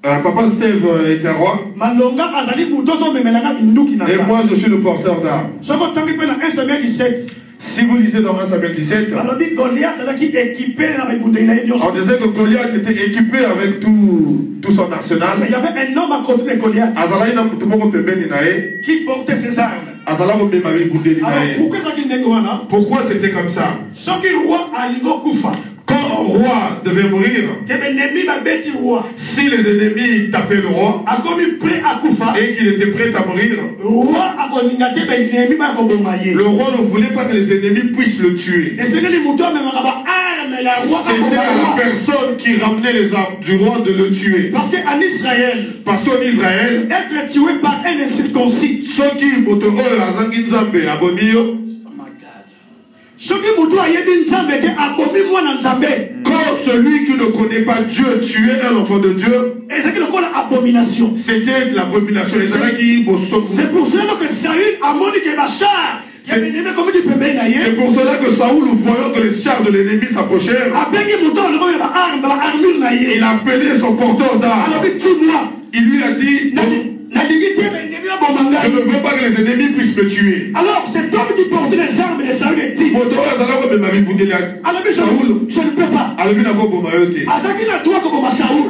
Papa Steve était roi. Et moi, je suis le porteur d'armes. Si vous lisez dans 1 Samuel 17, on disait que Goliath était équipé avec tout son arsenal. Mais il y avait un homme à côté de Goliath qui portait ses armes. Alors, pourquoi c'était comme ça? Quand un roi devait mourir, si les ennemis tapaient le roi et qu'il était prêt à mourir, le roi ne voulait pas que les ennemis puissent le tuer. C'était à la personne qui ramenait les armes du roi de le tuer. Parce qu'en Israël, être tué par un incirconcis, ceux qui quand celui qui ne connaît pas Dieu tuait un enfant de Dieu, c'était l'abomination. C'était l'abomination. C'est pour cela que Saül a moniqué Bachar. C'est pour cela que Saoul, voyant que les chars de l'ennemi s'approchèrent, il a appelé son porteur d'armes. Il lui a dit: je ne veux pas que les ennemis puissent me tuer. Alors cet homme qui portait les armes de Saül est dit: je ne peux pas.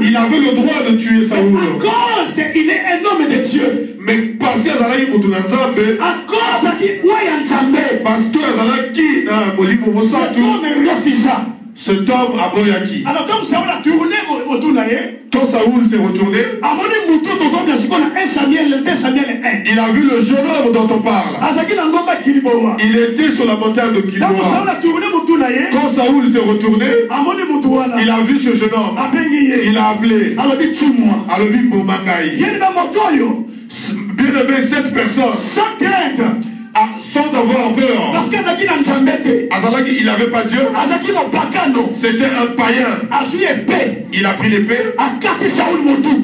Il avait le droit de tuer Saoul. À cause il est un homme de Dieu. Mais parce que cet homme refusa. Cet homme a boyaki. Alors comme Saoul a tourné autour d'elle, quand Saoul s'est retourné, il a vu le jeune homme dont on parle. Il était sur la montagne de Gilboa. Quand Saoul s'est retourné, il a vu ce jeune homme. Il a appelé. Alors dit pour Mangaï. Bien aimé, cette personne, sans crainte, sans avoir peur, parce qu'il il n'avait pas Dieu, c'était un païen. Il a pris l'épée,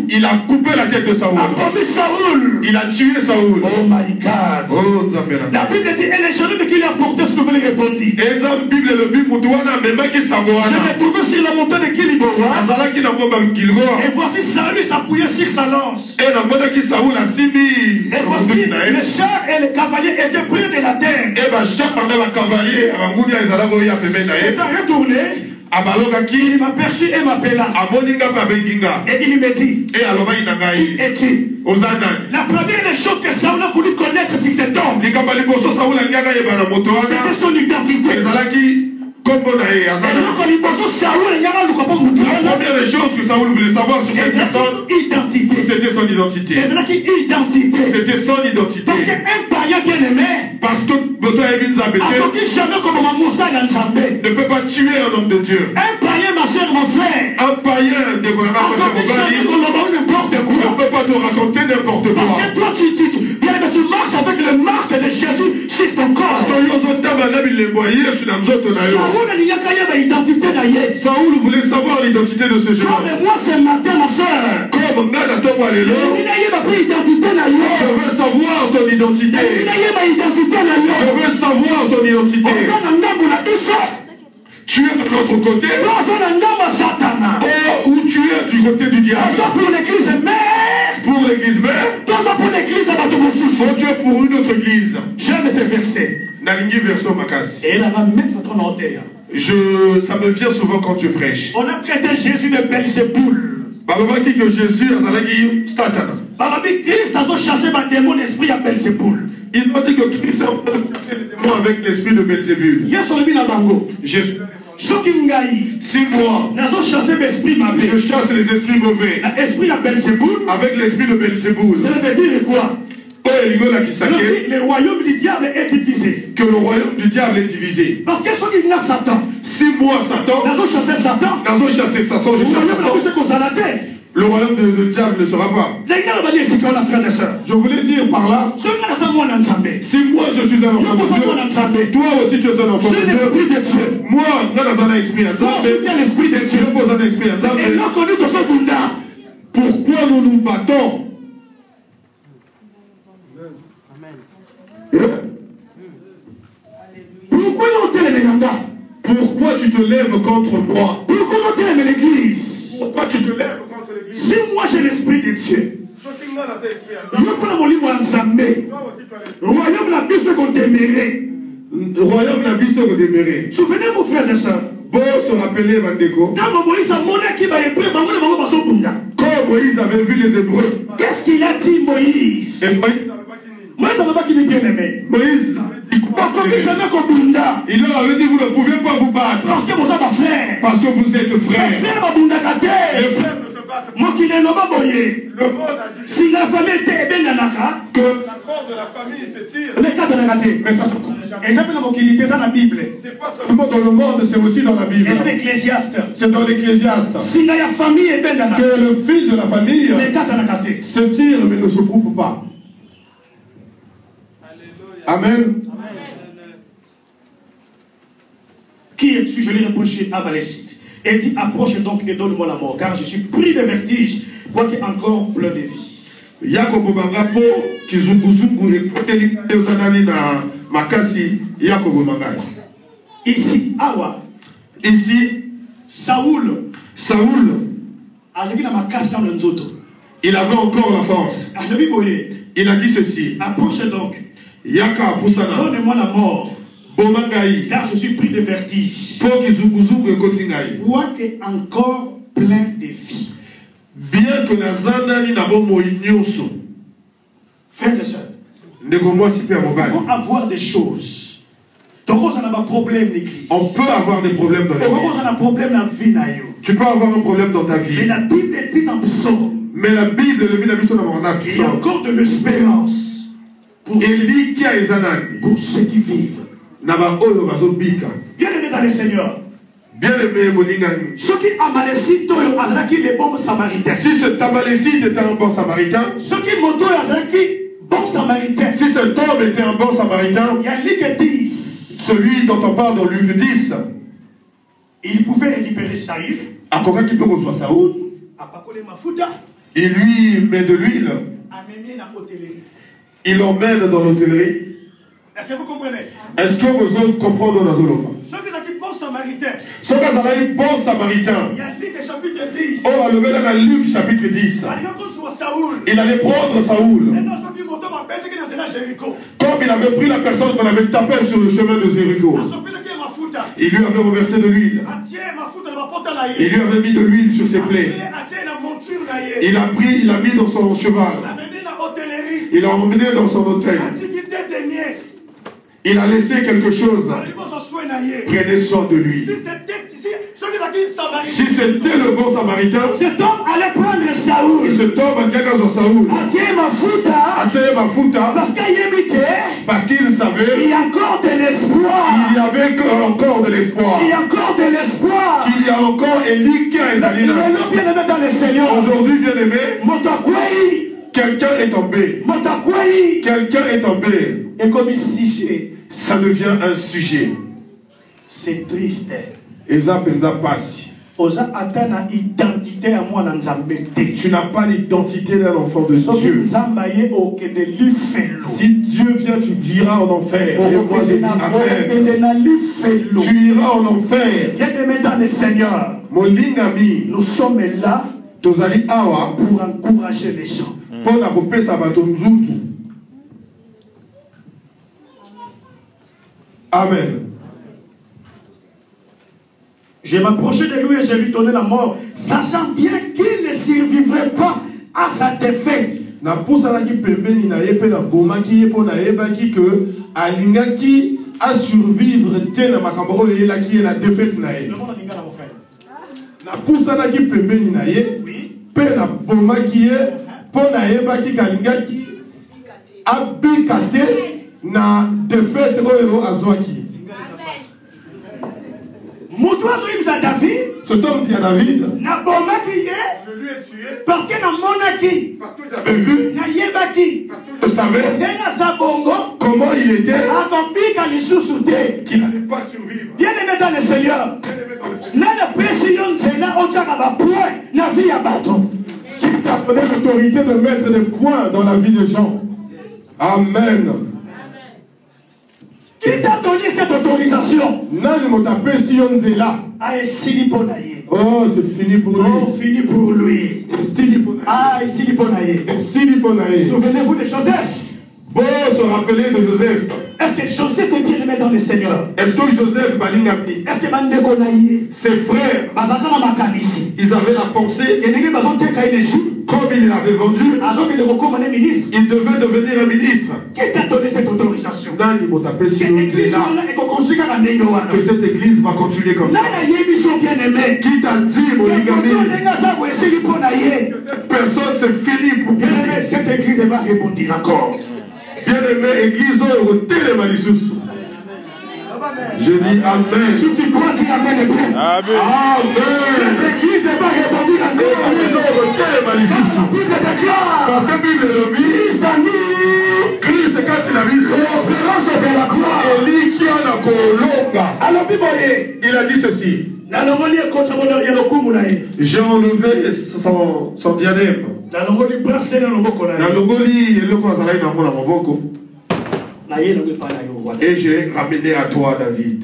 il a coupé la tête de Saoul, il a tué Saoul. Oh my God. Oh, la Bible dit: et les jeunes qui lui apportaient ce que vous lui répondiez. Je l'ai trouvé sur la montagne de Gilboa. Et voici Saül s'appuyait sur sa lance. Et voici les chars et les cavaliers étaient près de la terre. C'est retourné. Il m'aperçut et m'appela. Et il me dit: qui es-tu? La première des choses que Saül a voulu connaître, c'est cet homme. C'était son identité. La première des choses que Saoul voulait savoir sur cette personne, c'était son identité. C'était son identité. Parce qu'un païen bien aimé, parce que ne peut pas tuer un homme de Dieu. Un païen, ma soeur, mon frère, un païen de mon amant, ne peut pas te raconter n'importe quoi. Parce que toi, tu marches avec le marque de Jésus sur ton corps. Saoul voulait savoir l'identité de ce jeune homme. Comme moi ce matin, ma soeur, je veux savoir ton identité. Je veux savoir ton identité. Tu es de l'autre côté. Ou tu es du côté du diable. Pour l'église mère. Pour l'église mère. Pour l'église ou tu es pour une autre église. J'aime ce verset. Et elle va mettre votre nom en terre. Ça me vient souvent quand tu prêches. On a traité Jésus de Belzéboul. Balobaki que Jésus a Satan. Balobaki Christ a chassé le démon l'esprit à Belzéboul. Il m'a dit que Christ a chassé le démon avec l'esprit de Belzébuth. Jésus. Si moi, je chasse les esprits mauvais avec l'esprit de Belzéboul. Cela veut dire quoi? Le royaume du diable est divisé. Que le royaume du diable est divisé. Parce que ceux qui ont Satan, si moi Satan, le royaume du diable ne sera pas. Je voulais dire par là, si moi je suis un enfant de Dieu, toi aussi tu es un enfant de Dieu. Moi, dans un esprit de Dieu, je pose un esprit de Dieu. Pourquoi nous nous battons? Pourquoi tu te lèves contre moi? Pourquoi tu te lèves contre l'église? Si moi j'ai l'esprit de Dieu, je prends mon livre en Zambé. Royaume la bise qu'on t'aimerait. Le royaume n'a plus se demeurer. Souvenez-vous, frères et sœurs. Bon se rappeler, Bandeko. Quand Moïse a monné qui va éprouver, quand Moïse avait vu les Hébreux, qu'est-ce qu'il a dit, Moïse? Moïse n'avait pas qu'il est bien aimé. Moïse il leur avait dit, vous ne pouvez pas vous battre. Parce que vous êtes frères. Parce que vous êtes frères. Les frères ne se battent pas. Le monde a dit si la famille était bien nanaka, que l'accord de la famille se tire. Les cas de la raté. Mais ça se et ça c'est dans la Bible. C'est pas seulement dans le monde, c'est aussi dans la Bible. Et c'est l'Ecclésiaste. C'est dans l'Ecclésiaste. Si la famille est bien nanaka, que le fil de la famille se tire mais ne se coupe pas. Amen. Qui es-tu? Je lui reproché à Malécite. Et dit, approche donc et donne-moi la mort, car je suis pris de vertige, quoique encore plein de vie. Ici, Awa. Ici, Saoul. Il avait encore la force. Il a dit ceci. Approche donc. Donne-moi la mort. Car je suis pris de vertige. Quoique encore plein de vie. Bien que Nazanani n'a pas moïnioso. Frères et sœurs, nous pouvons avoir des choses. On peut avoir des problèmes dans la vie. Tu peux avoir un problème dans ta vie. Mais la Bible dit dans Psaume. Mais la Bible, il y a encore de l'espérance pour ceux qui vivent. Bien aimé dans le Seigneur. Bien aimé, ceux qui Amalécite les bons samaritains. Si cet Amalécite était un bon samaritain. Ceux qui moto bon samaritain. Si cet homme était un bon samaritain. Il y a Luc 10. Celui dont on parle dans Luc 10. Il pouvait récupérer Saül. À quoi il peut reçoit Saoul. Il lui met de l'huile. Il l'emmène dans l'hôtellerie. Est-ce que vous comprenez? Est-ce que vous autres comprenez dans Zolo? Ceux qui sont bons samaritains. Ceux qui sont bons samaritains. Il y a Luc chapitre 10. Oh, le verset dans Luc chapitre 10. Il allait prendre Saoul. Comme il avait pris la personne qu'on avait tapé sur le chemin de Jéricho. Il lui avait reversé de l'huile. Il lui avait mis de l'huile sur ses plaies. Il a pris, il a mis dans son cheval. Il l'a emmené dans son hôtel. Il a laissé quelque chose. Prenez soin de lui. Si c'était le bon samaritain, cet homme allait prendre Saoul. Cet homme allait prendre Saoul. Parce qu'il savait il y a encore de l'espoir. Il y avait encore de l'espoir. Il y a encore de l'espoir. Il y a encore Élie qui a été aujourd'hui, bien aimé. Quelqu'un est tombé. Quelqu'un est tombé. Et comme sujet, ça devient un sujet. C'est triste. Et ça passe. Tu n'as pas l'identité d'un enfant de Dieu. Si Dieu vient, tu diras en enfer. Et moi je dis amen. Tu iras en enfer. Bien-aimé dans le Seigneur, nous sommes là pour encourager les gens. Amen. Je m'approchais de lui et je lui donnais la mort, sachant bien qu'il ne survivrait pas à sa défaite. Na pousalaki pembeni na yepe na bomaki yepo na yebaki que alingaki à survivre te na makambo oyo yelaki na défaite na ye. Na pousalaki pembeni na ye pe na bomaki ye po na yebaki kalingaki abika te na défaite oyo azwaki. David, cet homme dit à David, je lui ai tué parce que vous avez vu, vous savez comment il était, qu'il n'allait pas survivre. Bien aimé dans le Seigneur, qui t'a donné l'autorité de mettre des points dans la vie des gens. Amen. Qui t'a donné cette autorisation? Ah, c'est fini pour lui. Oh, c'est fini pour lui. Oh, fini pour lui. Ah, c'est fini pour lui. Souvenez-vous de Joseph. Bon se rappeler de Joseph. Est-ce que Joseph est bien aimé dans le Seigneur? Est-ce que Joseph Balingapni? Est-ce que ses frères, ils avaient la pensée, comme il l'avait vendu, il devait devenir un ministre. Qui t'a donné cette autorisation? Que cette église va continuer comme ça. Qui t'a dit, mon que cette personne c'est fini pour bien aimé, cette église va rebondir encore. Bien aimé, église au télémalisusu. Je dis Amen. Si tu crois, dis Amen et prêt. Amen. Cette église va rebondir encore. Parce que Bible le dit, Christ quand il a mis l'espérance de la croix, alors il a dit ceci. J'ai enlevé son diadème. Et j'ai ramené à toi David.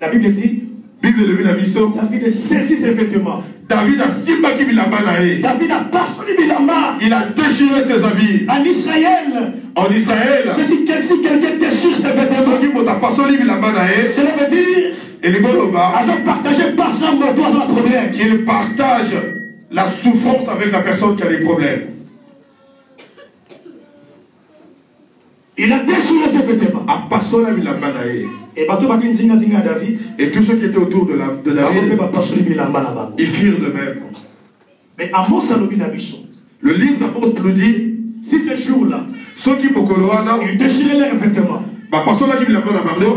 La Bible dit, David saisit ses vêtements. David a simbaki bilamba na ye. David a passé bilamba. Il a déchiré ses habits. En Israël. En Israël. Je dis que si quelqu'un déchire ses vêtements, cela veut dire qu'il partage la souffrance avec la personne qui a des problèmes. Il a déchiré ses vêtements. Et tous ceux qui étaient autour de David, ils firent de même. Mais Amos le livre d'Amos nous dit, si ce jour-là, ils déchiraient leurs vêtements,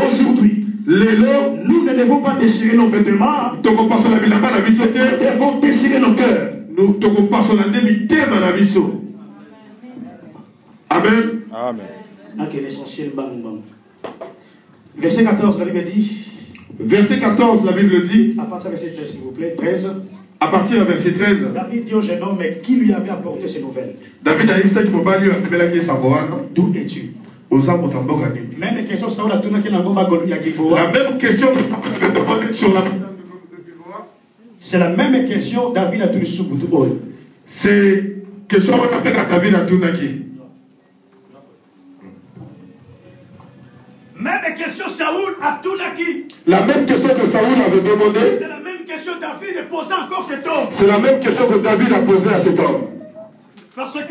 aujourd'hui, nous ne devons pas déchirer nos vêtements, nous devons déchirer nos cœurs. Amen. Amen. L'essentiel, verset 14, la Bible dit. Verset 14, la Bible dit. À partir du verset 13, s'il vous plaît, 13. À partir du verset 13. David dit au jeune homme, mais qui lui avait apporté ces nouvelles? David a dit ça qu'il ne faut pas lui appeler sa voix. D'où es-tu? Même question, ça, la même question sur la. C'est la même question David a tout sous Boutouol. C'est question qu'on appelle à David à Tounaki. Même question Saoul à Tounaki. La même question que Saoul avait demandé. C'est la même question David posait encore cet homme. C'est la même question que David a posée à cet homme. Parce que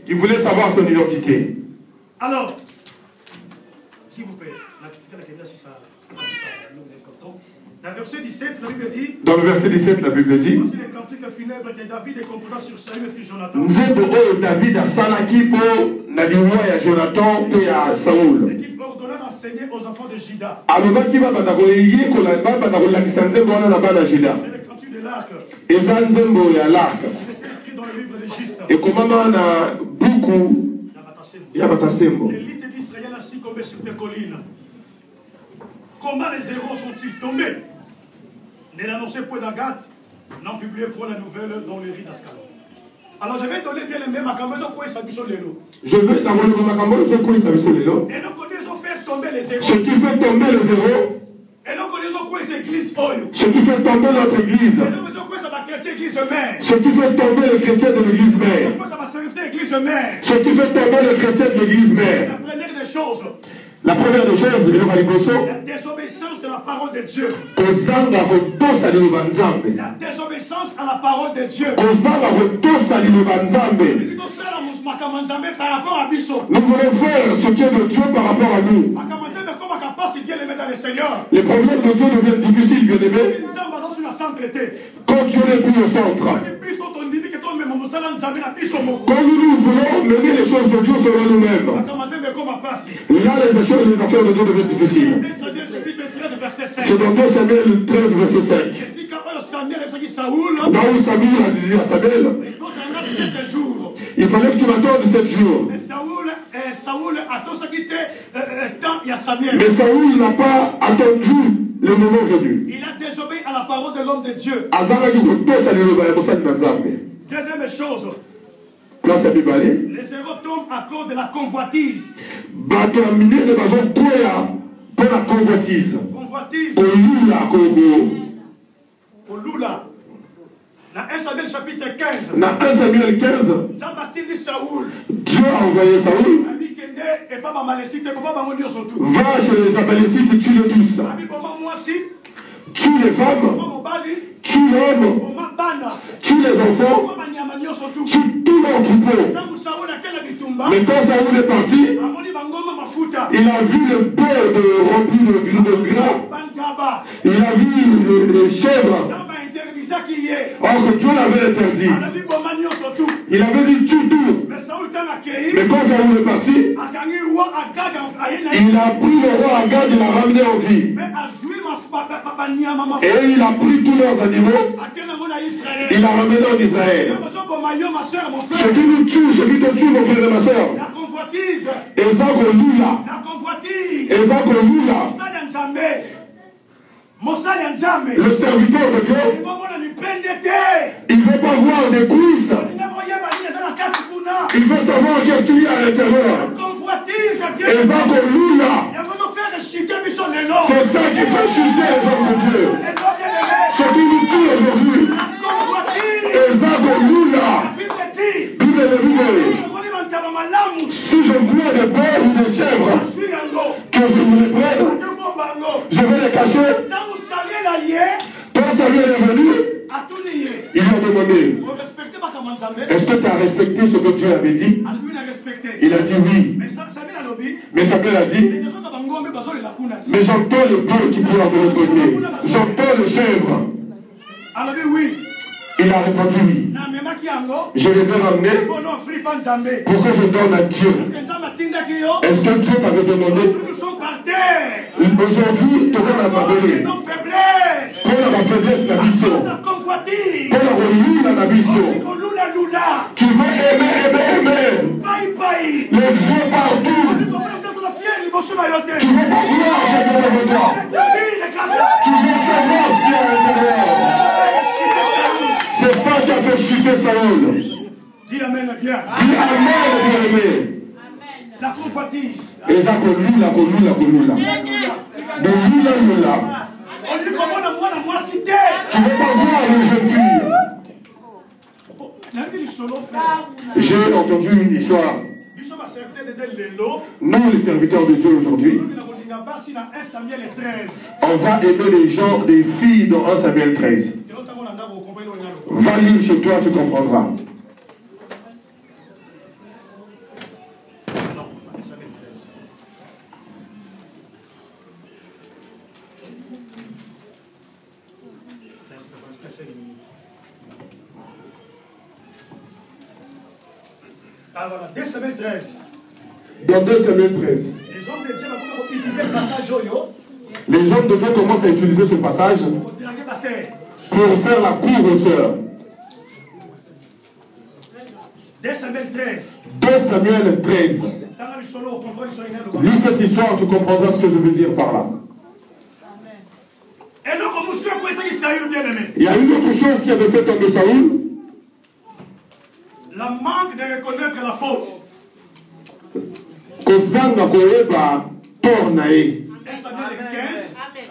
il voulait savoir son identité. Alors, s'il vous plaît, dans le verset 17, la Bible dit. Dans le verset 17, la Bible dit. Voici les cantiques funèbres que David composa sur Saül et sur Jonathan. David a salaki pour Naliwa et Jonathan et à Saoul. Et qu'il ordonna d'enseigner aux enfants de Juda. C'est le cantique de l'arc. Et Zanzembo et l'arc. Écrit dans le livre de Giste. Et comment on a beaucoup. Yabatasembo. L'élite d'Israël a succombé sur tes collines. Comment les héros sont-ils tombés? Ne l'annoncez point d'Agathe, n'en publiez point la nouvelle dans le riz d'Ascalon. Alors je vais donner bien les mêmes à Cameroun, quoi ça bison l'élo. Je vais dans le Cameroun, c'est quoi ça bison l'élo. Et donc ils ont fait tomber les héros. Ce qui fait tomber les héros. Et donc ils ont quoi ces églises oyo. Ce qui fait tomber notre église. Et donc ils ont quoi ça va chrétien église mère. Ce qui fait tomber les chrétiens de l'église mère. Quoi ça va servir église mère. Ce qui fait tomber les chrétiens de l'église mère. La première des choses. La première des choses, la désobéissance de la parole de Dieu. La désobéissance à la parole de Dieu. Nous voulons faire ce qui est de Dieu par rapport à nous. Les problèmes de Dieu deviennent difficiles, bien aimés. Quand Dieu n'est plus au centre. Quand nous voulons mener les choses de Dieu selon nous-mêmes. Là, les affaires de Dieu deviennent difficiles. C'est dans 2 Samuel 13, verset 5. Là où Samuel a dit à Samuel, il fallait que tu m'attendes 7 jours. Mais Saoul n'a pas attendu le moment venu. Il a désobéi à la parole de l'homme de Dieu. Deuxième chose. Les héros tombent à cause de la convoitise. Convoitise. Olula. Dans 1 Samuel chapitre 15. Dans 1 Samuel 15. Dieu a envoyé Saoul. Va chez les Amalécites et tue-les tous. Tue les femmes. Tue l'homme. Tue les enfants. Tue tout leur troupeau. Mais quand Saoul est parti, il a vu le pot rempli de gras. Il a vu les chèvres. Or que Dieu l'avait interdit. Il avait dit tue tout. Mais quand Saoul est parti, il a pris le roi Agag, il l'a ramené en vie. Et il a pris tous leurs animaux. Il l'a ramené en Israël. Ce qui nous tue, ce qui te tue, mon frère et ma soeur. Et ça qu'on loue là. Le serviteur de Dieu, il ne veut pas voir des coulisses. Il veut savoir qu'est-ce qu'il y a à l'intérieur. Et ça qu'on loue là. C'est ça qui fait chuter les hommes de Dieu. Ce qui nous tue aujourd'hui. Et ça qu'on loue là. Si je vois des bœufs ou des chèvres, que je me les prenne, je vais les cacher. Quand Samuel est venu, il lui a demandé, est-ce que tu as respecté ce que Dieu avait dit? Il a dit oui. Mais Samuel a dit, mais j'entends le bœuf qui pleure de l'autre côté. J'entends le chèvre. Il a répondu oui. Je les ai ramenés pour que je donne à Dieu. Est-ce que Dieu t'avait demandé? Aujourd'hui, tu vas m'abandonner. Pour la faiblesse, la mission. Pour la mission. Tu veux aimer. Les yeux partout. Tu veux pas voir ce qu'il y a à l'intérieur. Tu veux savoir ce qu'il y a à l'intérieur. C'est ça qui a fait chuter Saoul. Dis Amen bien. Dis Amen, bien-aimé. La convoitise. Et ça, qu'on loue là. De loue là. On dit comment moi cité. Tu ne veux pas voir les jeunes filles. J'ai entendu une histoire. Nous, les serviteurs de Dieu aujourd'hui, on va aimer les gens, les filles dans 1 Samuel 13. Va lire chez toi, tu comprendras. Ah voilà, 2 Samuel 13. Dans 2 Samuel 13. Les hommes de Dieu vont utiliser le passage Oyo. Les hommes de Dieu commencent à utiliser ce passage pour faire la cour aux sœurs. 2 Samuel 13. 2 Samuel 13. Lis cette histoire, tu comprendras ce que je veux dire par là. Il y a une autre chose qui avait fait tomber Saoul. La manque de reconnaître la faute.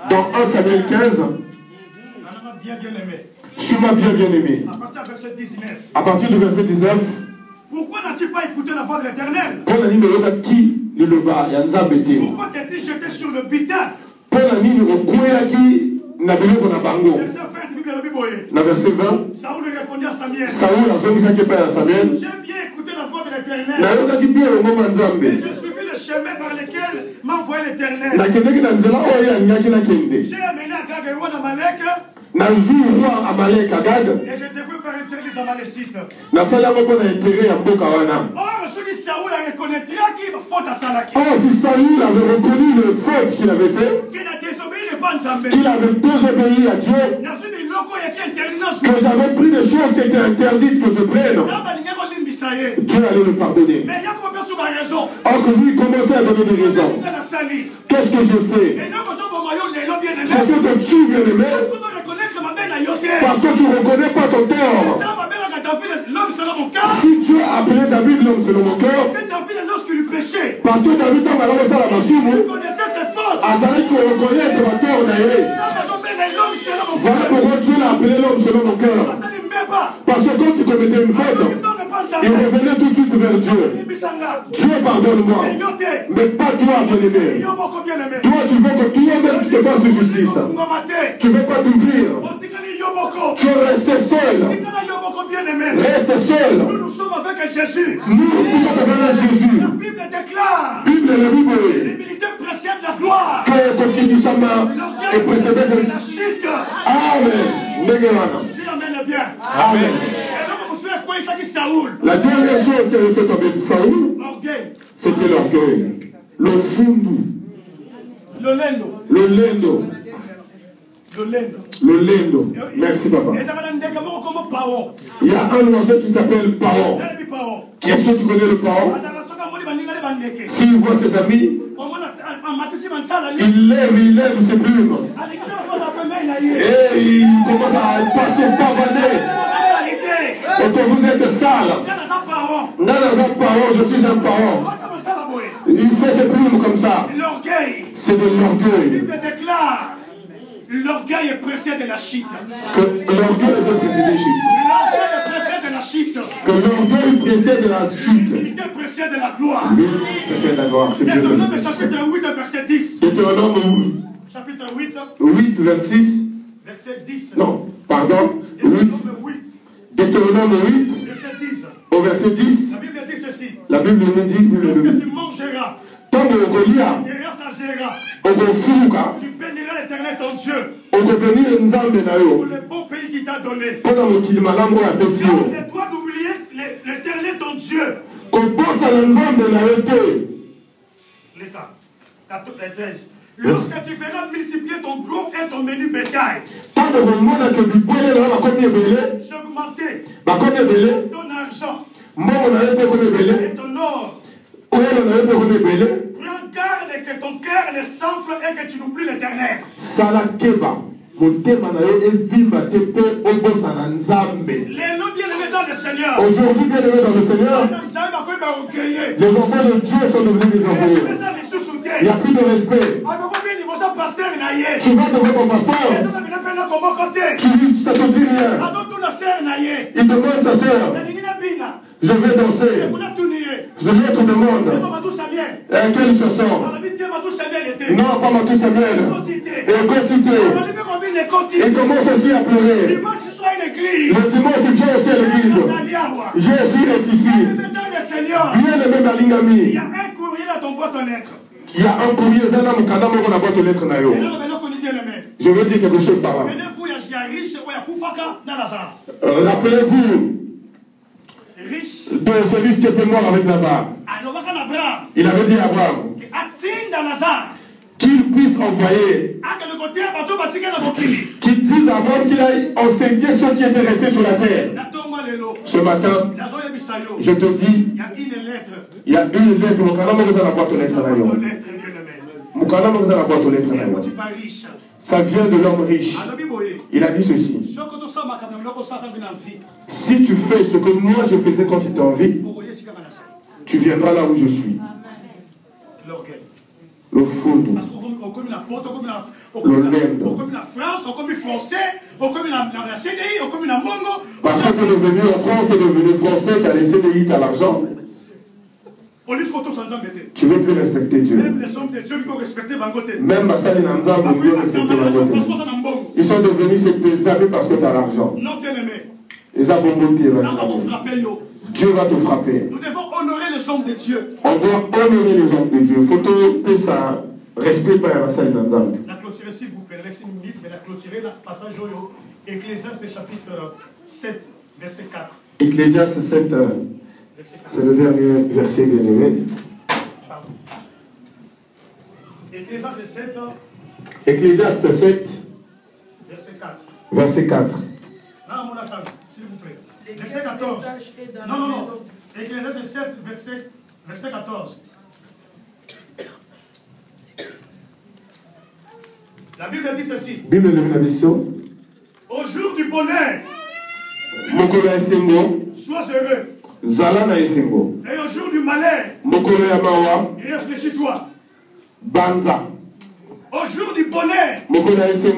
Dans 1 Samuel 15, suis-moi bien aimé. À partir du verset 19. Pourquoi n'as-tu pas écouté la voix de l'Éternel? Pourquoi t'es-tu jeté sur le butin? Dans verset 20, Saoul répondit à Samuel. J'ai bien écouté la voix de l'Éternel. Et je suivi le chemin par lequel m'a envoyé l'Éternel. J'ai amené Agag, roi d'Amalek. Et je devais par interdit les Amalécites. Or, celui qui Saoul a reconnu qui faute à Salaki. Oh, si Saoul avait reconnu le faute qu'il avait fait, qu'il avait désobéi à Dieu, que j'avais pris des choses qui étaient interdites que je prenne, Dieu allait le pardonner. Or que lui commençait à donner des raisons. Qu'est-ce que je fais? Ce que te tue, bien-aimé, parce que tu ne reconnais pas ton tort. Si Dieu a appelé David l'homme selon mon cœur, parce que David a malheureusement la massue, connaissait ses fautes. Voilà pourquoi Dieu l'a appelé l'homme selon mon cœur. Parce que quand tu commettais une faute, il revenait tout de suite vers Dieu. Dieu pardonne-moi. Mais pas toi, bien-aimé. Toi, tu veux que toi-même tu te fasses justice. Tu ne veux pas t'ouvrir. Tu restes seul. Reste seul. Nous sommes avec Jésus. Nous sommes avec Jésus. La Bible déclare. La Bible. L'humilité précède la gloire. Et précède la chute. Amen. Dis amen bien. Amen. La dernière chose qui avait fait tomber Saoul, c'était l'orgueil. Le fundu. Le lendo. Le lendo. Merci papa. Il y a un oiseau qui s'appelle Paon. Est-ce que tu connais le Paon? S'il voit ses amis, il lève ses plumes. Et il commence à passer au pavaner. Et que vous êtes sale. Je suis un Paon. Il fait ses plumes comme ça. C'est de l'orgueil. La Bible déclare. L'orgueil est précède de la chute. Que l'orgueil précède de la chute. Que l'orgueil précède de la chute. L'humilité précède de la gloire. Précède de la gloire. Deutéronome chapitre 8, verset 10. Deutéronome chapitre 8, 26. Verset 10. Non, pardon. Deutéronome 8. Verset 10. Au verset 10. La Bible dit ceci. La Bible nous dit. Lorsque tu mangeras. Derrière sa zéra. Tu béniras l'Éternel ton Dieu. Pour le bon pays qu'il t'a donné. Garde-toi d'oublier l'Éternel ton Dieu. L'État. La 13. Lorsque tu feras multiplier ton gros et ton menu bétail. J'augmenterai ton argent. Et ton or. Prends garde que ton cœur ne s'enfle et que tu n'oublies l'Éternel. Aujourd'hui, bien aimé dans le Seigneur, les enfants de Dieu sont devenus des orgueilleux. Il n'y a plus de respect. Tu vas devant ton pasteur. Ça te dit rien. Il demande sa sœur. Je vais danser. Je lui te demande. Quelle chanson? Non, pas Matou Samuel. Et quantité. Il commence aussi à pleurer. Le dimanche, il vient aussi à l'église. Jésus est ici. Bien aimé Malingami. Il y a un courrier dans ton boîte aux lettres. Il y a un courrier, je veux dire quelque chose par là. Rappelez-vous de celui qui était mort avec Lazare. Il avait dit à Abraham qu'il puisse envoyer, qu'il dise à Abraham qu'il aille enseigner ceux qui étaient restés sur la terre. Ce matin, je te dis, il y a une lettre. Ça vient de l'homme riche. Il a dit ceci: si tu fais ce que moi je faisais quand j'étais en vie, tu viendras là où je suis. Le foudre, le lendo. Parce que tu es devenu en France, tu es devenu français, tu as les CDI, tu as l'argent. Tu ne veux plus respecter Dieu. Même les hommes de Dieu, ils vont respecter Bangote. Même Bassali Nanza, ils vont respecter Bangote. Ils sont devenus tes amis parce que tu as l'argent. Non, bien aimé. Dieu va te frapper. Nous devons honorer les hommes de Dieu. On doit honorer les hommes de Dieu. Il faut que ça respecte pas Bassali Nanza. La clôturer, s'il vous plaît. Avec 5 minutes, mais la clôturer, le passage au Ecclésiaste chapitre 7, verset 4. Ecclésiaste 7. C'est le dernier verset, bien aimé. Ecclésiaste 7. Ecclésiaste 7. Verset 4. Verset 4. Non, mon attendre, s'il vous plaît. Verset 14. Non. Ecclésiaste 7, verset 14. La Bible dit ceci. Bible de la mission. Au jour du bonheur, sois heureux. Zalana Esengo. Et au jour du malheur, réfléchis-toi. Banza. Au jour du bonheur, c'est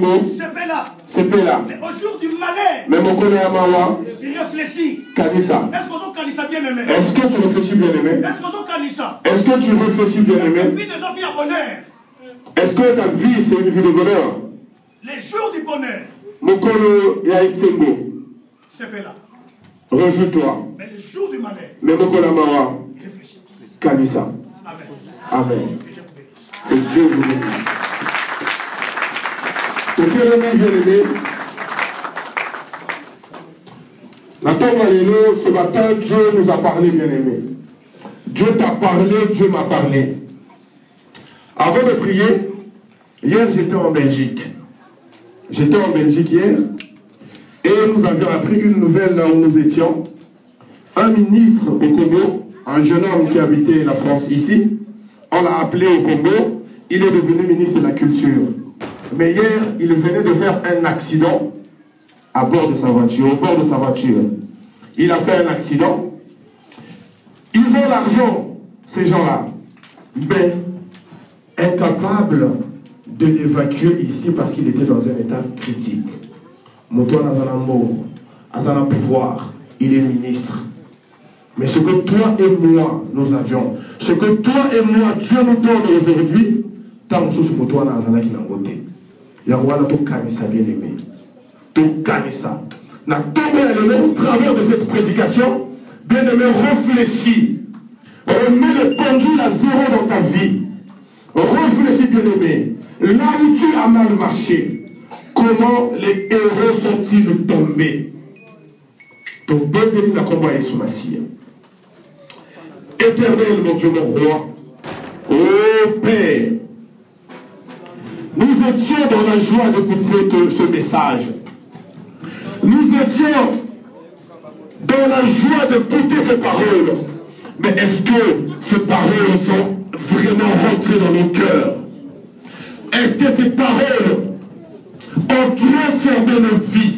là. Mais au jour du malheur, il réfléchit. Est-ce qu'on canissa bien aimé? Est-ce que tu réfléchis bien aimé? Est-ce qu'on canissa? Est-ce que tu réfléchis bien aimé? Est-ce que vie des vie à bonheur? Est-ce que ta vie c'est une vie de bonheur? Les jours du bonheur, c'est là. Réjouis-toi. Mais les jours du malheur, il réfléchit. Kanissa. Amen. Amen. Que Dieu vous bénisse. Bien-aimé, ce matin, Dieu nous a parlé, bien-aimé. Dieu t'a parlé, Dieu m'a parlé. Avant de prier, hier j'étais en Belgique. J'étais en Belgique hier et nous avions appris une nouvelle là où nous étions. Un ministre au Congo, un jeune homme qui habitait la France ici, on l'a appelé au Congo, il est devenu ministre de la Culture. Mais hier, il venait de faire un accident à bord de sa voiture, au bord de sa voiture. Il a fait un accident. Ils ont l'argent, ces gens-là, mais incapables de l'évacuer ici parce qu'il était dans un état critique. Moutouan Azanamo, Azana pouvoir, il est ministre. Mais ce que toi et moi, nous avions, ce que toi et moi, Dieu nous donne aujourd'hui, tant que ce Moutouan Azana qui n'a voté. Yahweh tout kanissa bien aimé. Tout kanissa. N'a tombé au travers de cette prédication, bien aimé, réfléchis. Remets le pendule à zéro dans ta vie. Réfléchis, bien aimé. Là où tu as mal marché, comment les héros sont-ils tombés? Ton bon Dieu n'a combat sous ma scie. Éternel, mon Dieu, mon roi. Ô Père, nous étions dans la joie d'écouter ce message. Nous étions dans la joie d'écouter ces paroles. Mais est-ce que ces paroles sont vraiment rentrées dans nos cœurs? Est-ce que ces paroles ont transformé nos vies?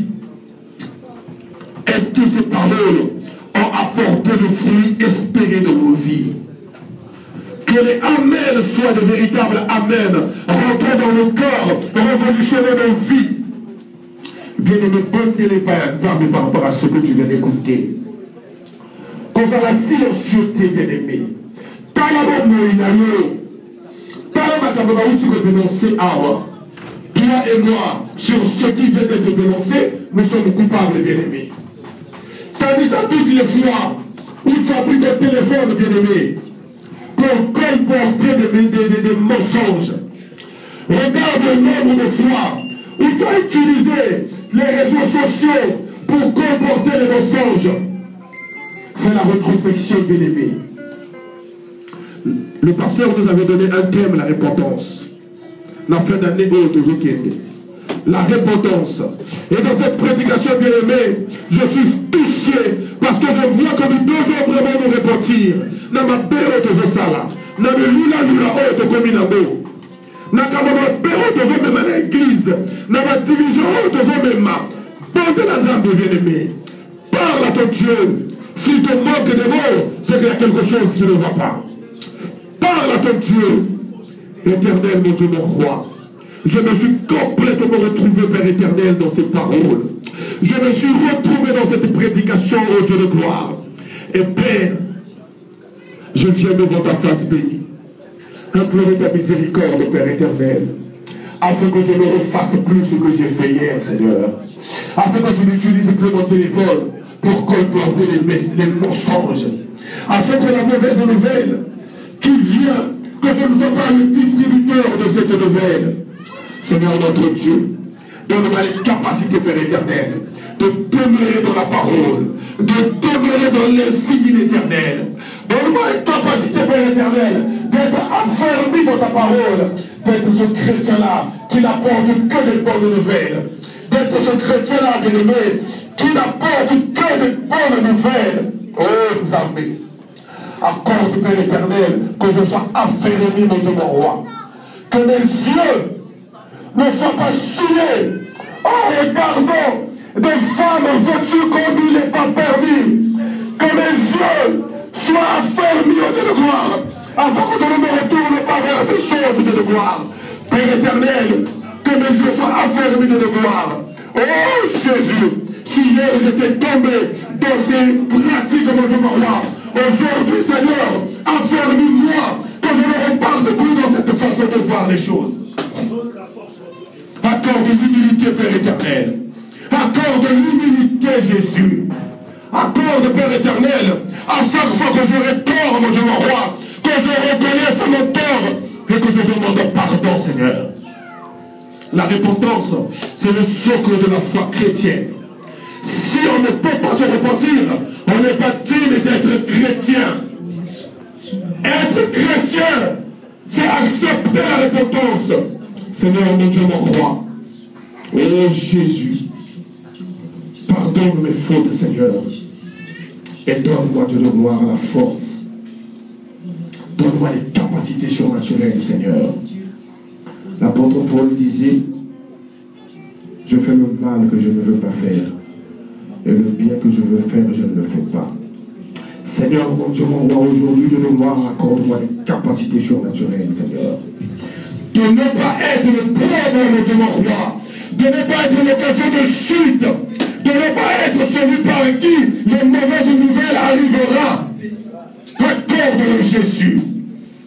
Est-ce que ces paroles ont apporté le fruit espéré de nos vies? Que les Amen soient de véritables Amen, rentrant dans nos corps, révolutionnant nos vies. Bien-aimé, bonne les pères, par rapport à ce que tu viens d'écouter. Qu'on va la silencieusté, bien-aimé. Talabon Moïnayo. Talabon où tu veux dénoncer Awa. Toi et moi, sur ce qui vient d'être dénoncé, nous sommes coupables, bien-aimé. Tandis à toutes les fois où tu as pris ton téléphone, bien-aimé, pour colporter des mensonges. Regarde le nombre de fois où tu as utilisé les réseaux sociaux pour colporter les mensonges. Fais la rétrospection, bien-aimé. Le pasteur nous avait donné un thème, la repentance. La fin d'année la repentance. Et dans cette prédication, bien-aimé, je suis touché parce que je vois que nous devons vraiment nous repentir. Dans ma période de Sala, dans le lula haute comme Inabo, dans ma période de même à l'église, dans ma division de même, bande la jambe, bien-aimé. Parle à ton Dieu. S'il te manque des mots, c'est qu'il y a quelque chose qui ne va pas. Parle à ton Dieu. Éternel, mon Dieu, mon roi. Je me suis complètement retrouvé, Père éternel, dans ces paroles. Je me suis retrouvé dans cette prédication, ô Dieu de gloire. Et Père, je viens devant ta face bénie. Implorer ta miséricorde, Père éternel, afin que je ne refasse plus ce que j'ai fait hier, Seigneur. Afin que je n'utilise plus mon téléphone pour colporter les mensonges. Afin que la mauvaise nouvelle qui vient, que je ne sois pas le distributeur de cette nouvelle. Seigneur notre Dieu, donne-moi les capacités, Père éternel, de demeurer dans la parole, de demeurer dans l'insigne éternel. Donne-moi une capacité, Père éternel, d'être affermi dans ta parole, d'être ce chrétien-là qui n'apporte que des bonnes nouvelles, d'être ce chrétien-là, bien-aimé, qui n'apporte que des bonnes nouvelles. Oh, Zambé, accorde, Père éternel, que je sois affermi, mon Dieu, mon roi. Que mes yeux ne soient pas souillés en regardant des femmes vêtues comme il n'est pas permis. Que mes yeux soient affermis au Dieu de gloire, afin que je ne me retourne pas vers ces choses, Dieu de gloire. Père éternel, que mes yeux soient affermis de gloire. Oh Jésus, si hier j'étais tombé dans ces pratiques, mon Dieu, mon roi, aujourd'hui, Seigneur, affermis-moi, que je ne reparte plus dans cette façon de voir les choses. Accorde l'humilité, Père éternel. Accorde l'humilité, Jésus. Accorde, Père éternel, à chaque fois que j'aurai tort, mon Dieu, mon roi, que je reconnaisse mon tort et que je demande pardon, Seigneur. La repentance, c'est le socle de la foi chrétienne. Si on ne peut pas se repentir, on n'est pas digne d'être chrétien. Être chrétien, c'est accepter la repentance. Seigneur, mon Dieu, mon roi, oh Jésus, pardonne mes fautes, Seigneur, et donne-moi, Dieu de gloire, la force. Donne-moi les capacités surnaturelles, Seigneur. L'apôtre Paul disait, je fais le mal que je ne veux pas faire, et le bien que je veux faire, je ne le fais pas. Seigneur, mon Dieu, mon roi, aujourd'hui, de gloire, accorde-moi les capacités surnaturelles, Seigneur. De ne pas être le pauvre, mon Dieu, mon roi, de ne pas être l'occasion de chute, de ne pas être celui par qui les mauvaises nouvelles arriveront. Accorde-le, Jésus.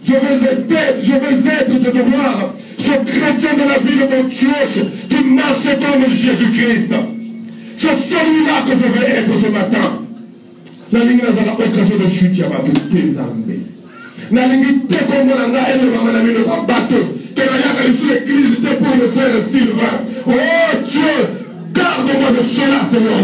Je veux être de gloire, ce chrétien de la ville d'Antioche qui marche comme Jésus-Christ. C'est celui-là que je veux être ce matin. La ligne n'a pas occasion de chute, il y a pas de Tézambé. La ligne te comme on a elle va m'amener le bateau. Que la yaka sous l'église pour le frère Sylvain. Oh Dieu, garde-moi de cela, Seigneur.